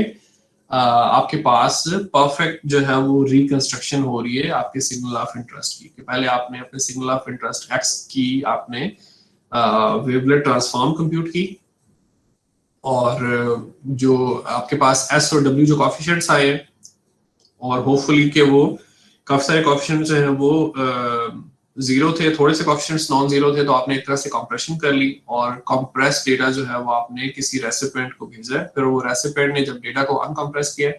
Speaker 1: आपके पास परफेक्ट जो है वो रिकंस्ट्रक्शन हो रही है आपके सिग्नल ऑफ इंटरेस्ट की। कि पहले आपने अपने सिग्नल ऑफ इंटरेस्ट एक्स की आपने वेवलेट ट्रांसफॉर्म कंप्यूट की, और जो आपके पास एस और डब्ल्यू जो कॉफिशिएंट्स आए, और होपफुली के वो काफी सारे कॉफिशिएंट्स जो हैं वो जीरो थे, थोड़े से कॉफिशिएंट्स नॉन जीरो थे, तो आपने एक तरह से कंप्रेशन कर ली और कंप्रेस डेटा जो है वो आपने किसी रेसिपिएंट को भेजा है। फिर वो रेसिपिएंट ने जब डेटा को अनकंप्रेस किया,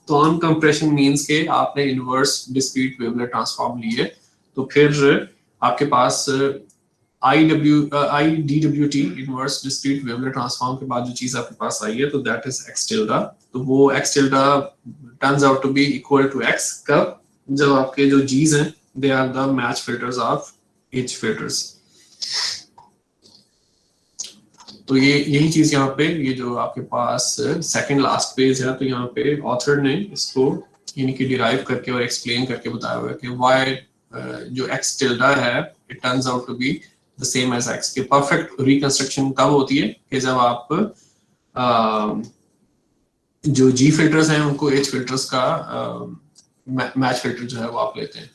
Speaker 1: तो अनकंप्रेशन मींस के आपने इनवर्स डिस्क्रीट वेवलेट ट्रांसफॉर्म लिए। तो फिर आपके पास IDWT inverse discrete wavelet transform के बाद जो चीज आपके पास आई है, तो दैट इज x टिल्डा। तो वो x tilde turns out to be equal to x कब, जब आपके जो g's हैं they are the match filters of h filters. तो ये यही चीज यहाँ पे, ये जो आपके पास सेकंड लास्ट पेज है, तो यहाँ पे ऑथर ने इसको यानी कि डिराइव करके और एक्सप्लेन करके बताया हुआ है कि व्हाई जो x टिल्डा है it turns out to be the same as x। के परफेक्ट रिकंस्ट्रक्शन कब होती है कि जब आप जो g फिल्टर्स हैं उनको h फिल्टर्स का मैच फिल्टर जो है वो आप लेते हैं।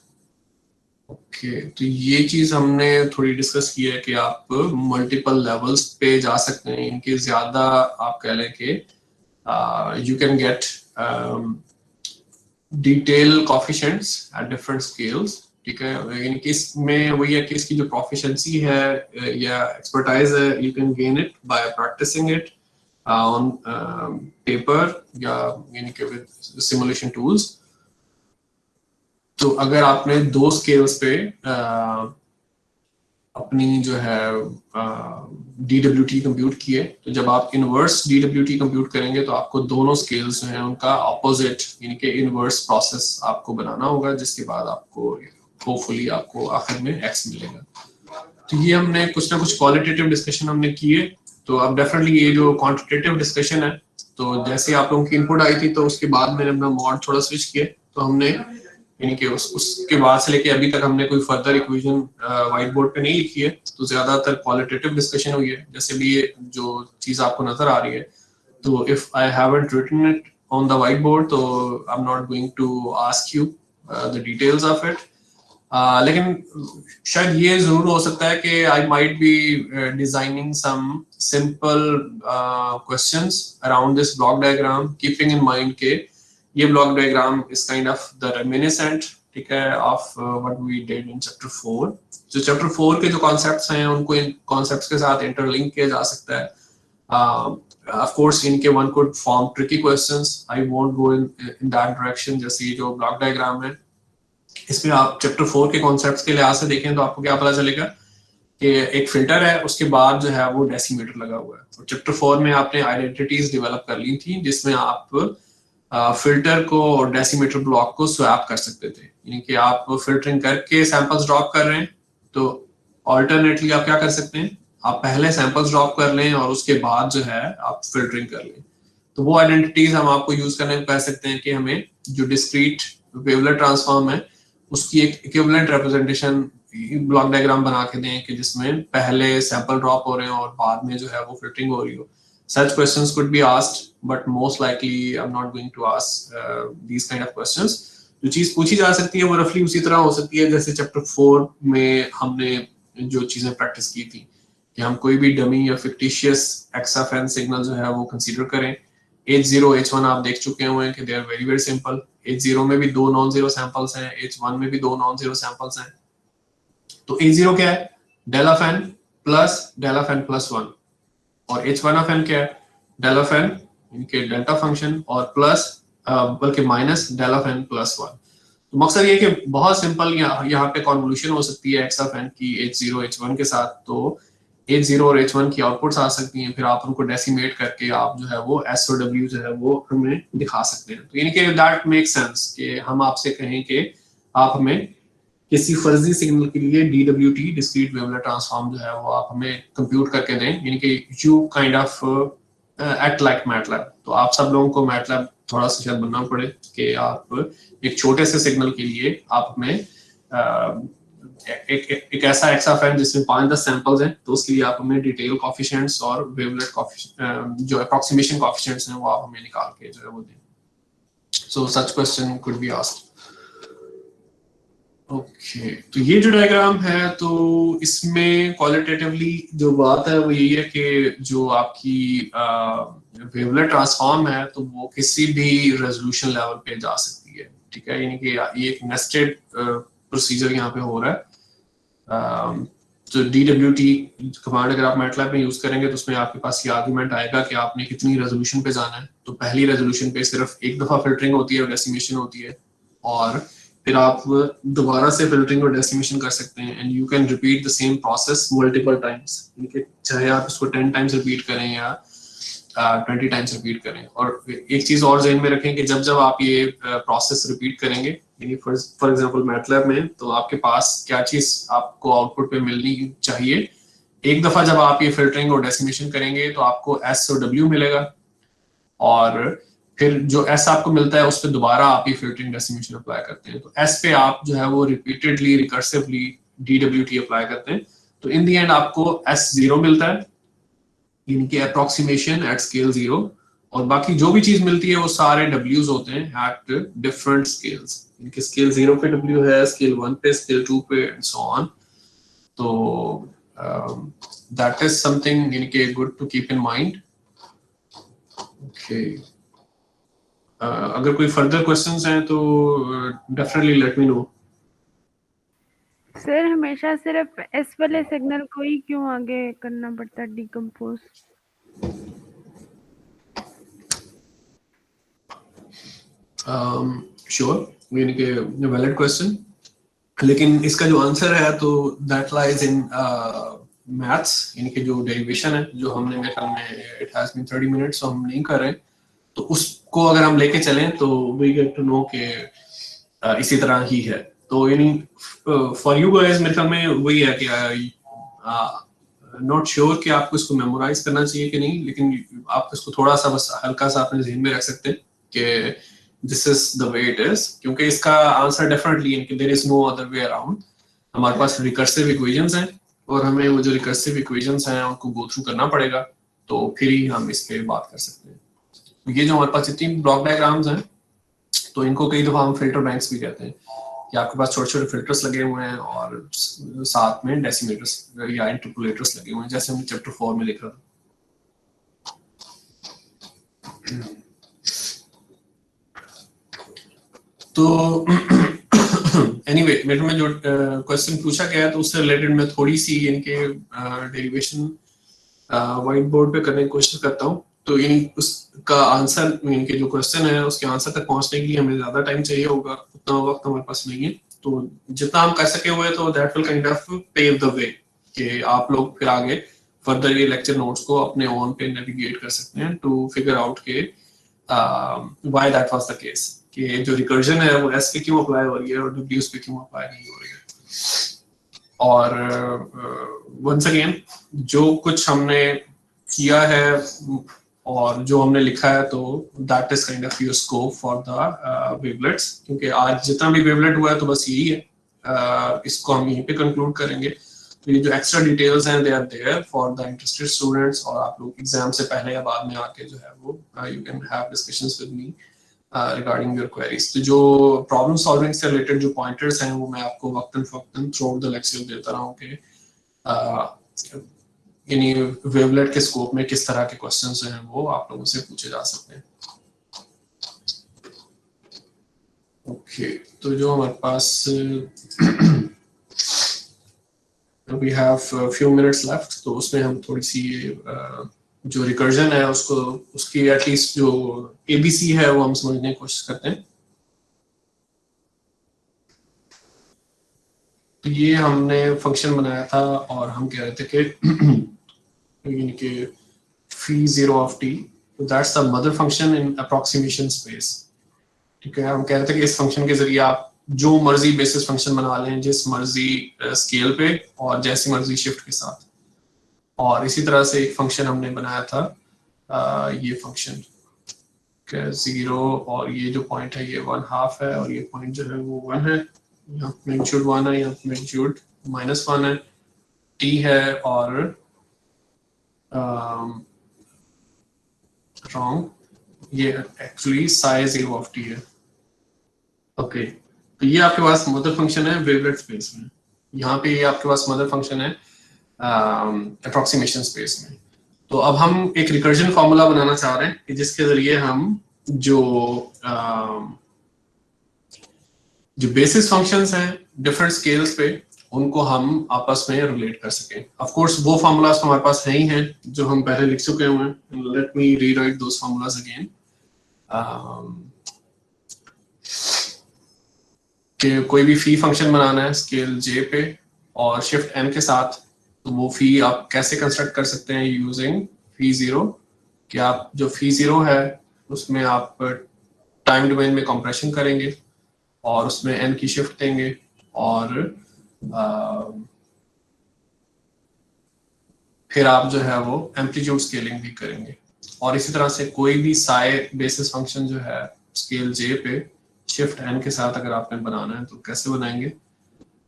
Speaker 1: ओके, तो ये चीज हमने थोड़ी डिस्कस की है कि आप मल्टीपल लेवल्स पे जा सकते हैं। इनके ज्यादा आप कह लें कि you can get detail coefficients at different scales. ठीक है, यानी कि इसमें वही है कि इसकी जो प्रोफिशिएंसी है या एक्सपर्टाइज है, you can gain it by practicing it on paper या यानी कि विद सिमुलेशन टूल्स। तो अगर आपने दो स्केल्स पे अपनी जो है DWT कंप्यूट किए, तो जब आप इनवर्स DWT कंप्यूट करेंगे तो आपको दोनों स्केल्स जो हैं उनका ऑपोजिट यानी कि इनवर्स प्रोसेस आपको बनाना होगा, जिसके बाद आपको होपफुली आपको आखिर में x मिलेगा। तो ये हमने कुछ ना कुछ क्वालिटेटिव डिस्कशन हमने किए। तो अब डेफिनेटली ये जो क्वांटिटेटिव डिस्कशन है, तो जैसे आप लोगों की इनपुट आई थी तो उसके बाद मैंने अपना मॉड थोड़ा स्विच किया। तो हमने यानी कि उसके बाद से लेके अभी तक हमने कोई फर्दर इक्वेशन व्हाइट बोर्ड पे नहीं लिखी है, तो ज्यादातर क्वालिटेटिव डिस्कशन हुई है। जैसे भी ये जो चीज आपको नजर आ रही है, तो if I haven't written it on the whiteboard, तो I am not going to ask you the details of it. लेकिन शायद ये जरूर हो सकता है कि I might be designing some simple questions around this block diagram, keeping in mind के ये block diagram is kind of the reminiscent, ठीक है, of what we did in chapter 4। जो चैप्टर 4 के जो कॉन्सेप्ट्स हैं उनको इन कॉन्सेप्ट्स के साथ इंटरलिंक किया जा सकता है। ऑफ कोर्स इनके one could form tricky questions, I won't go in that direction. जैसे ये जो ब्लॉक डायग्राम है, इसमें आप चैप्टर 4 के कॉन्सेप्ट्स के लिहाज से देखें तो आपको क्या पता चलेगा कि एक फिल्टर है, उसके बाद जो है वो डेसीमीटर लगा हुआ है। और चैप्टर 4 में आपने आइडेंटिटीज डेवलप कर ली थी, जिसमें आप फिल्टर को और डेसीमीटर ब्लॉक को स्वैप कर सकते थे। यानी कि आप फिल्टरिंग करके सैंपल्स ड्रॉप कर रहे हैं, तो ऑल्टरनेटली आप क्या कर सकते हैं, आप पहले सैंपल्स ड्रॉप कर लें और उसके बाद जो है आप फिल्टरिंग कर लें। तो वो आइडेंटिटीज हम आपको यूज करने को कह सकते हैं कि हमें जो डिस्क्रीट वेवलेट ट्रांसफॉर्म है उसकी एक इक्विवेलेंट रिप्रेजेंटेशन ब्लॉक डायग्राम बना के दें कि जिसमें पहले सैंपल ड्रॉप हो रहे हैं और बाद में जो है वो फिल्टरिंग हो रही हो। Such questions could be asked, but most likely I'm not going to ask these kind of questions. जो चीज पूछी जा सकती है वो रफली उसी तरह हो सकती है जैसे चैप्टर 4 में हमने जो चीजें प्रैक्टिस की थी कि हम कोई भी डमी या फिक्टिशियस XFN सिग्नल जो है वो कंसीडर करें। H0 H1 आप देख चुके हैं कि they are very very simple. H0 में भी दो नॉन जीरो सैंपल्स हैं, H1 में भी दो नॉन जीरो सैंपल्स हैं। तो H0 क्या है, del of n plus 1, और H1 of n क्या है, del of n इनके डेल्टा फंक्शन और प्लस बल्कि minus del of n plus 1। तो मकसद ये कि बहुत सिंपल यहाँ पे कॉन्वोल्यूशन हो सकती है x of n की H0 H1 के साथ। तो H0 और H1 की आउटपुट्स आ सकती हैं, फिर आप उनको डेसिमेट करके आप जो है वो S और W जो है वो हमें दिखा सकते हैं। तो यानी कि दैट मेक्स सेंस कि हम आपसे कहें कि आप हमें किसी फर्जी सिग्नल के लिए DWT डिस्क्रीट वेवलेट ट्रांसफॉर्म जो है वो आप हमें कंप्यूट करके दें, यानी कि you kind of act like MATLAB. तो आप सब लोगों को मैटलैब थोड़ा सा शायद बनना पड़े कि आप एक छोटे से सिग्नल के लिए आप हमें एक ऐसा XFN जिसमें 5-10 सैंपल्स हैं, तो उसके लिए आप हमें डिटेल कोएफिशिएंट्स और वेवलेट जो अप्रॉक्सीमेशन कोएफिशिएंट्स हैं वो आप हमें निकाल के जो है वो दें। So such question could be asked. Okay तो ये जो डायग्राम है तो इसमें क्वालिटेटिवली जो बात है वो यही है कि जो आपकी वेवलेट ट्रांसफॉर्म है तो वो किसी भी रेजोल्यूशन लेवल पे जा सकती है, ठीक है, यानी कि ये एक नेस्टेड प्रोसीजर यहाँ पे हो रहा है। तो DWT कमांड अगर आप मैटलैब में यूज करेंगे तो उसमें आपके पास ये आर्गुमेंट आएगा कि आपने कितनी रेजोल्यूशन पे जाना है। तो पहली रेजोल्यूशन पे सिर्फ एक दफा फिल्टरिंग होती है और डेसिमेशन होती है, और फिर आप दोबारा से फिल्टरिंग और डेसिमेशन कर सकते हैं and you can repeat the same process multiple times, चाहे आप इसको 10 टाइम्स रिपीट करें या 20 टाइम्स रिपीट करें। और एक चीज और ज़हन में रखें कि जब जब आप ये प्रोसेस रिपीट करेंगे, यानी फॉर एग्जांपल मैटलैब में, तो आपके पास क्या चीज आपको आउटपुट पे मिलनी चाहिए। एक दफा जब आप ये फिल्टरिंग और डेसिमेशन करेंगे तो आपको S और W मिलेगा, और फिर जो S आपको मिलता है उस पर दोबारा आप ये फिल्टरिंग डेसिमेशन अप्लाई करते हैं। तो S पे आप जो है वो रिपीटेडली रिकर्सिवली DWT अप्लाई करते हैं, तो इन दी एंड आपको S0 मिलता है, यानी कि अप्रोक्सीमेशन एट स्केल 0, और बाकी जो भी चीज मिलती है वो सारे W's होते हैं एट डिफरेंट स्केल्स। इनके स्केल 0 पे W है, स्केल 1 पे, स्केल 2 पे एंड सो ऑन। तो दैट इज समथिंग यानी कि good to keep in mind. Okay, अगर कोई फर्दर क्वेश्चंस हैं तो definitely let me know.
Speaker 4: Sir हमेशा सिर्फ एस वाले सिग्नल को ही क्यों आगे करना पड़ता है डिकम्पोज?
Speaker 1: श्योर, यानी कि वैलिड क्वेश्चन, लेकिन इसका जो आंसर है तो दैट लाइज इन मैथ्स, यानी कि जो डेरिवेशन है जो हमने मेरे ख्याल में इट हैज बीन 30 मिनट्स, तो हम नहीं कर रहे, तो उसको अगर हम लेके चलें तो वी गेट टू नो कि इसी तरह ही है। तो यानी फॉर यू गाइस मेरे ख्याल में वही है कि नॉट श्योर कि आपको इसको मेमोराइज करना चाहिए कि नहीं, लेकिन आप इसको थोड़ा सा बस हल्का सा अपने ज़हन में रख सकते हैं कि this is the way it is, क्योंकि इसका आंसर डेफिनेटली है कि there is no other way around. हमारे पास रिकर्सिव इक्वेशंस हैं और हमें वो जो रिकर्सिव इक्वेशंस हैं उनको गो थ्रू करना पड़ेगा, तो फिर ही हम इस पे बात कर सकते हैं। ये जो हमारे पास इतनी ब्लॉक डायग्राम्स हैं तो इनको कई दफा हम फिल्टर बैंक्स भी कहते हैं, कि आपके पास छोटे छोटे फिल्टर्स लगे हुए हैं और साथ में डेसिमेटर्स या इंटरपोलेटर्स लगे हुए हैं, जैसे हमने चैप्टर 4 में लिखा था। तो एनीवे मेरे में जो क्वेश्चन पूछा गया है तो उससे रिलेटेड मैं थोड़ी सी इनके डेरिवेशन व्हाइट बोर्ड पे करने की कोशिश करता हूँ। तो उसका आंसर, इनके जो क्वेश्चन है उसके आंसर तक पहुंचने के लिए हमें ज्यादा टाइम चाहिए होगा, उतना वक्त हमारे पास नहीं है, तो जितना हम कर सके हुए तो that will kind of pave the way कि आप लोग फिर आगे फर्दर ये लेक्चर नोट्स को अपने ओन पे नेविगेट कर सकते हैं टू फिगर आउट के why that was the case, कि जो रिकर्जन है वो S पे क्यों अप्लाई हो रही है और W पे क्यों अप्लाई नहीं हो रही है। और वंस अगेन जो कुछ हमने किया है और जो हमने लिखा है तो that is kind of your scope for the wavelets, क्योंकि आज जितना भी वेवलेट हुआ है तो बस यही है, इसको हम यहीं पे कंक्लूड करेंगे। तो ये जो एक्स्ट्रा डिटेल्स हैं they are there for the interested students, और आप लोग एग्जाम से पहले या बाद में आके जो है वो you can have discussions with me regarding your queries. तो जो प्रॉब्लम सॉल्विंग से रिलेटेड जो पॉइंटर्स हैं वो मैं आपको वक्तन फक्तन थ्रू आउट द लेक्चर देता रहा हूँ कि यानी वेवलेट के स्कोप में किस तरह के क्वेश्चंस हैं वो आप लोगों से पूछे जा सकते हैं। ओके, तो जो हमारे पास we have few minutes left, तो उसमें हम थोड़ी सी जो रिकर्जन है उसको, उसकी एटलीस्ट जो ABC है वो हम समझने की कोशिश करते हैं। तो ये हमने फंक्शन बनाया था और हम कह रहे थे कि phi 0 of t, तो that's the mother function in approximation space. ठीक है, हम कह रहे थे कि इस फंक्शन के जरिए आप जो मर्जी बेसिस फंक्शन बना लें जिस मर्जी स्केल पे और जैसी मर्जी शिफ्ट के साथ। और इसी तरह से एक फंक्शन हमने बनाया था ये फंक्शन 0, और ये जो पॉइंट है ये 1/2 है, और ये पॉइंट जो है वो 1 है, यहाँ मैग्नीट्यूड 1 है, यहाँ मैग्नीट्यूड -1 है, t है, और रॉन्ग ये एक्चुअली साई 0 ऑफ टी है। ओके, तो ये आपके पास मदर फंक्शन है वेवलेट स्पेस में, यहाँ पे ये आपके पास मदर फंक्शन है अप्रोक्सीमेशन स्पेस में। तो अब हम एक रिकर्जन फॉर्मूला बनाना चाह रहे हैं कि जिसके जरिए हम जो बेसिस फंक्शंस हैं डिफरेंट स्केल्स पे उनको हम आपस में रिलेट कर सकें। ऑफ कोर्स वो फार्मूलाज तो हमारे पास है ही हैं जो हम पहले लिख चुके हुए हैं। लेट मी रीराइट दोस फार्मूलाज अगेन। कि कोई भी फी फंक्शन बनाना है स्केल j पे और शिफ्ट n के साथ, तो वो फी आप कैसे कंस्ट्रक्ट कर सकते हैं यूजिंग फी 0। कि आप जो फी 0 है उसमें आप टाइम डोमेन में कंप्रेशन करेंगे और उसमें n की शिफ्ट देंगे और फिर आप जो है वो एम्पलीट्यूड स्केलिंग भी करेंगे। और इसी तरह से कोई भी साई बेसिस फंक्शन जो है स्केल j पे शिफ्ट n के साथ अगर आपने बनाना है तो कैसे बनाएंगे।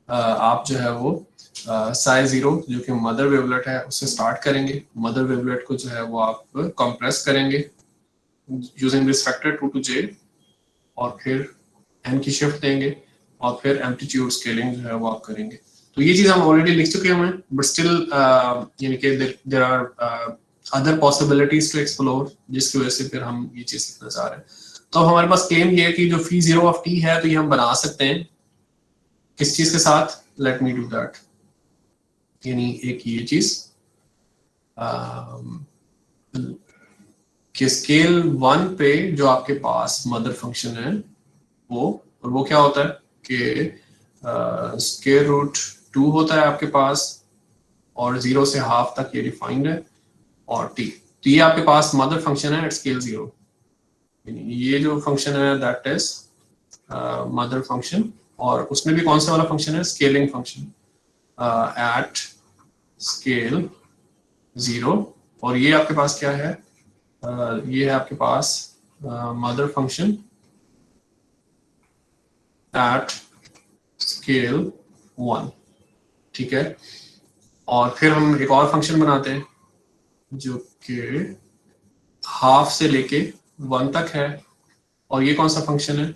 Speaker 1: आप जो है वो साई 0 जो कि मदर वेवलेट है उससे स्टार्ट करेंगे। मदर वेवलेट को जो है वो आप कंप्रेस करेंगे using this factor 2 to j और फिर n की शिफ्ट देंगे और फिर एम्पलीट्यूड स्केलिंग जो है वो आप करेंगे। तो ये चीज हम ऑलरेडी लिख चुके हैं, बट स्टिल यानी कि there are other possibilities to explore, जिसकी वजह से फिर हम ये चीज लिखना चाह रहे हैं। तो अब हमारे पास क्लेम ये है कि जो फी 0 ऑफ t है तो ये हम बना सकते हैं किस चीज के साथ। Let me do that. यानी एक ये चीज कि स्केल 1 पे जो आपके पास मदर फंक्शन है वो क्या होता है कि स्क्वायर रूट 2 होता है आपके पास और 0 से हाफ तक ये डिफाइंड है और t। तो ये आपके पास मदर फंक्शन है एट स्केल 0। ये जो फंक्शन है दैट इज मदर फंक्शन और उसमें भी कौन सा वाला फंक्शन है स्केलिंग फंक्शन एट स्केल 0। और ये आपके पास क्या है ये है आपके पास मदर फंक्शन एट स्केल 1। ठीक है, और फिर हम एक और फंक्शन बनाते हैं जो कि हाफ से लेके 1 तक है और ये कौन सा फंक्शन है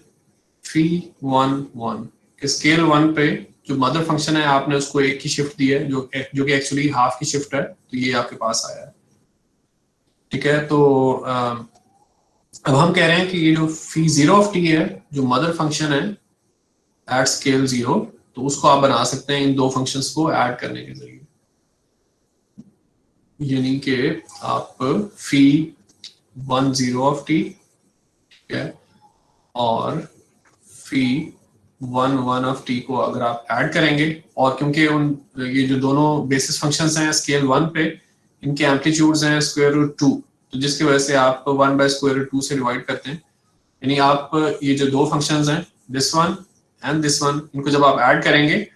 Speaker 1: फी 1 1। कि स्केल 1 पे जो मदर फंक्शन है आपने उसको 1 की शिफ्ट दी है जो कि एक्चुअली हाफ की शिफ्ट है, तो ये आपके पास आया है। ठीक है, तो अब हम कह रहे हैं कि ये जो फी 0 ऑफ t है जो मदर फंक्शन है एट स्केल 0, तो उसको आप बना सकते हैं इन दो फंक्शंस को ऐड करने के जरिए। यानी कि आप फी 1 0 ऑफ t, ठीक है, और फी 1 1 ऑफ t को अगर आप ऐड करेंगे और क्योंकि ये जो दोनों बेसिस फंक्शंस हैं स्केल 1 पे इनके एम्पलीट्यूड्स हैं स्क्वायर रूट 2, तो जिसकी वजह से आप 1 बाय स्क्वायर रूट 2 से डिवाइड करते हैं। यानी आप ये जो दो फंक्शंस हैं this one and this one, इनको जब आप ऐड करेंगे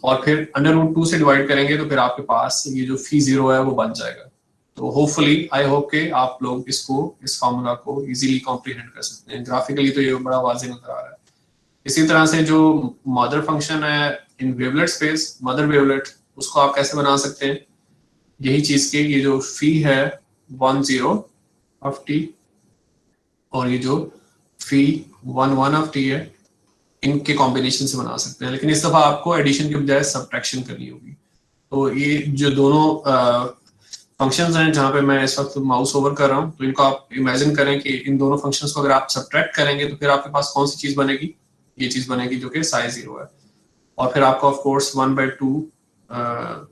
Speaker 1: और फिर अंडर रूट 2 से डिवाइड करेंगे तो फिर आपके पास ये जो फी 0 है वो बन जाएगा। तो होपफुली आई होप के आप लोग इस फार्मूला को इजीली कॉम्प्रिहेंड कर सकते हैं। ग्राफिकली तो ये बड़ा वाज़ेह नजर आ रहा है। इसी तरह से जो मदर फंक्शन है इन वेवलेट स्पेस, मदर वेवलेट, उसको आप कैसे बना सकते हैं यही चीज के ये जो फी है 1 0 ऑफ t और ये जो फी 1 1 ऑफ t है इनके कॉम्बिनेशन से बना सकते हैं, लेकिन इस दफा आपको एडिशन के बजाय सब्ट्रैक्शन करनी होगी। तो ये जो दोनों फंक्शंस हैं जहां पे मैं इस वक्त माउस ओवर कर रहा हूं, तो इनको आप इमेजिन करें कि इन दोनों फंक्शंस को अगर आप सब्ट्रैक्ट करेंगे तो फिर आपके पास कौन सी चीज बनेगी, ये चीज बनेगी जो कि साई 0 है। और फिर आपको ऑफ कोर्स 1/2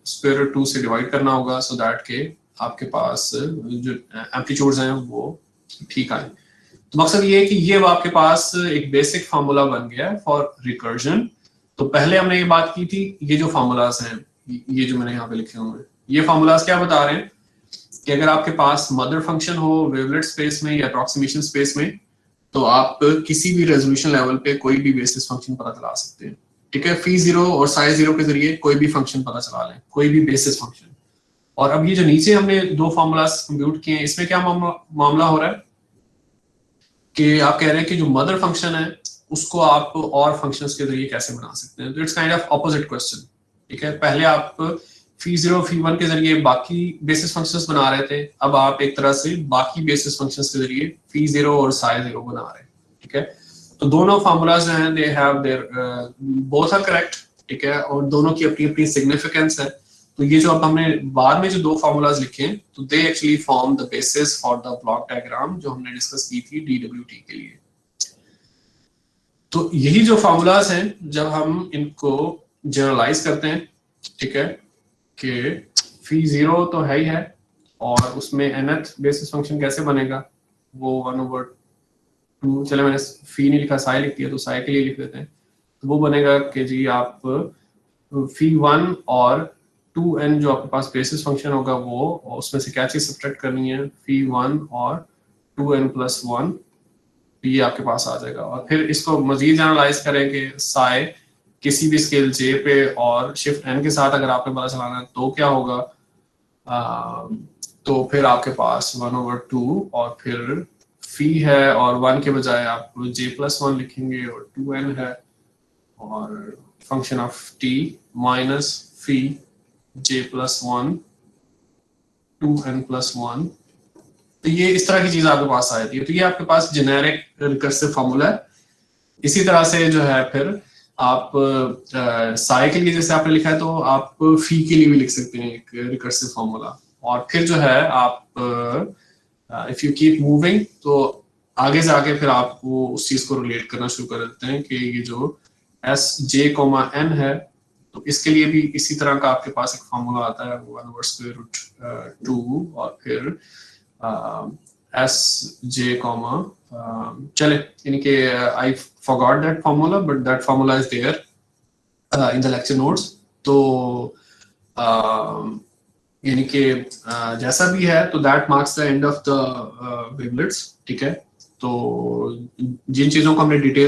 Speaker 1: स्क्वायर रूट 2 से डिवाइड करना होगा सो दैट के आपके पास जो एम्पलीट्यूड्स हैं वो ठीक आए। तो मकसद ये है कि ये आपके पास एक बेसिक फार्मूला बन गया है फॉर रिकर्जन। तो पहले हमने ये बात की थी, ये जो फार्मूलाज हैं ये जो मैंने यहाँ पे लिखे हुए हैं, ये फार्मूलाज क्या बता रहे हैं कि अगर आपके पास मदर फंक्शन हो वेवलेट स्पेस में या अप्रोक्सीमेशन स्पेस में, तो आप किसी भी रेजोल्यूशन लेवल पे कोई भी बेसिस फंक्शन पता चला सकते हैं। ठीक है, फी 0 और साई 0 के जरिए कोई भी फंक्शन पता चला लें, कोई भी बेसिस फंक्शन। और अब ये जो नीचे हमने दो फार्मूलाज कंप्यूट किए हैं, इसमें क्या मामला हो रहा है कि आप कह रहे हैं कि जो मदर फंक्शन है उसको आप और फंक्शंस के जरिए कैसे बना सकते हैं। तो it's kind of opposite question. ठीक है, पहले आप फी 0 फी 1 के जरिए बाकी बेसिस फंक्शंस बना रहे थे, अब आप एक तरह से बाकी बेसिस फंक्शंस के जरिए फी 0 और साई 0 बना रहे हैं, ठीक है। तो दोनों फार्मूलाज जो हैं they have their both are correct, ठीक है, और दोनों की अपनी अपनी सिग्निफिकेंस है। तो ये जो अब हमने बाद में जो दो फार्मूलाज लिखे हैं, तो they actually form the basis for the block diagram जो हमने डिस्कस की थी DWT के लिए। तो यही जो फार्मूलाज हैं, जब हम इनको जनरलाइज करते हैं, ठीक है, कि फी 0 तो है ही है, और उसमें nth बेसिस फंक्शन कैसे बनेगा, वो 1/2, चले मैंने फी नहीं लिखा, साई लिख दिया, तो साई के लिए लिख देते हैं। तो वो बनेगा कि जी आप फी 1 और 2n जो आपके पास बेसिस फंक्शन होगा वो, और उसमें से क्या चीज सब्ट्रैक्ट करनी है, फी 1 और 2n + 1, ये आपके पास आ जाएगा। और फिर इसको मजीद एनालाइज करेंगे, साई किसी भी स्केल j पे और शिफ्ट n के साथ अगर आपने पता चलाना है तो क्या होगा, तो फिर आपके पास 1/2 और फिर फी है, और 1 के बजाय आप j + 1 लिखेंगे, और 2n है, और function of t minus fee j + 1 2n + 1। तो ये इस तरह की चीज आपके पास आ जाती है। तो ये आपके पास जेनेरिक रिकर्सिव फार्मूला है। इसी तरह से जो है फिर आप साई के लिए जैसे आपने लिखा है, तो आप फी के लिए भी लिख सकते हैं एक रिकर्सिव फार्मूला। और फिर जो है आप इफ यू कीप मूविंग, तो आगे से आगे फिर आप वो उस चीज को रिलेट करना शुरू कर देते हैं कि ये जो Sj, n है, तो इसके लिए भी इसी तरह का आपके पास एक फार्मूला आता है, 1/√2, और फिर Sj, चले इनके I forgot that formula, but that formula is there in the lecture notes। तो यानी कि जैसा भी है, तो that marks the end of the wavelets, ठीक है। तो जिन चीजों को हमने डिटेल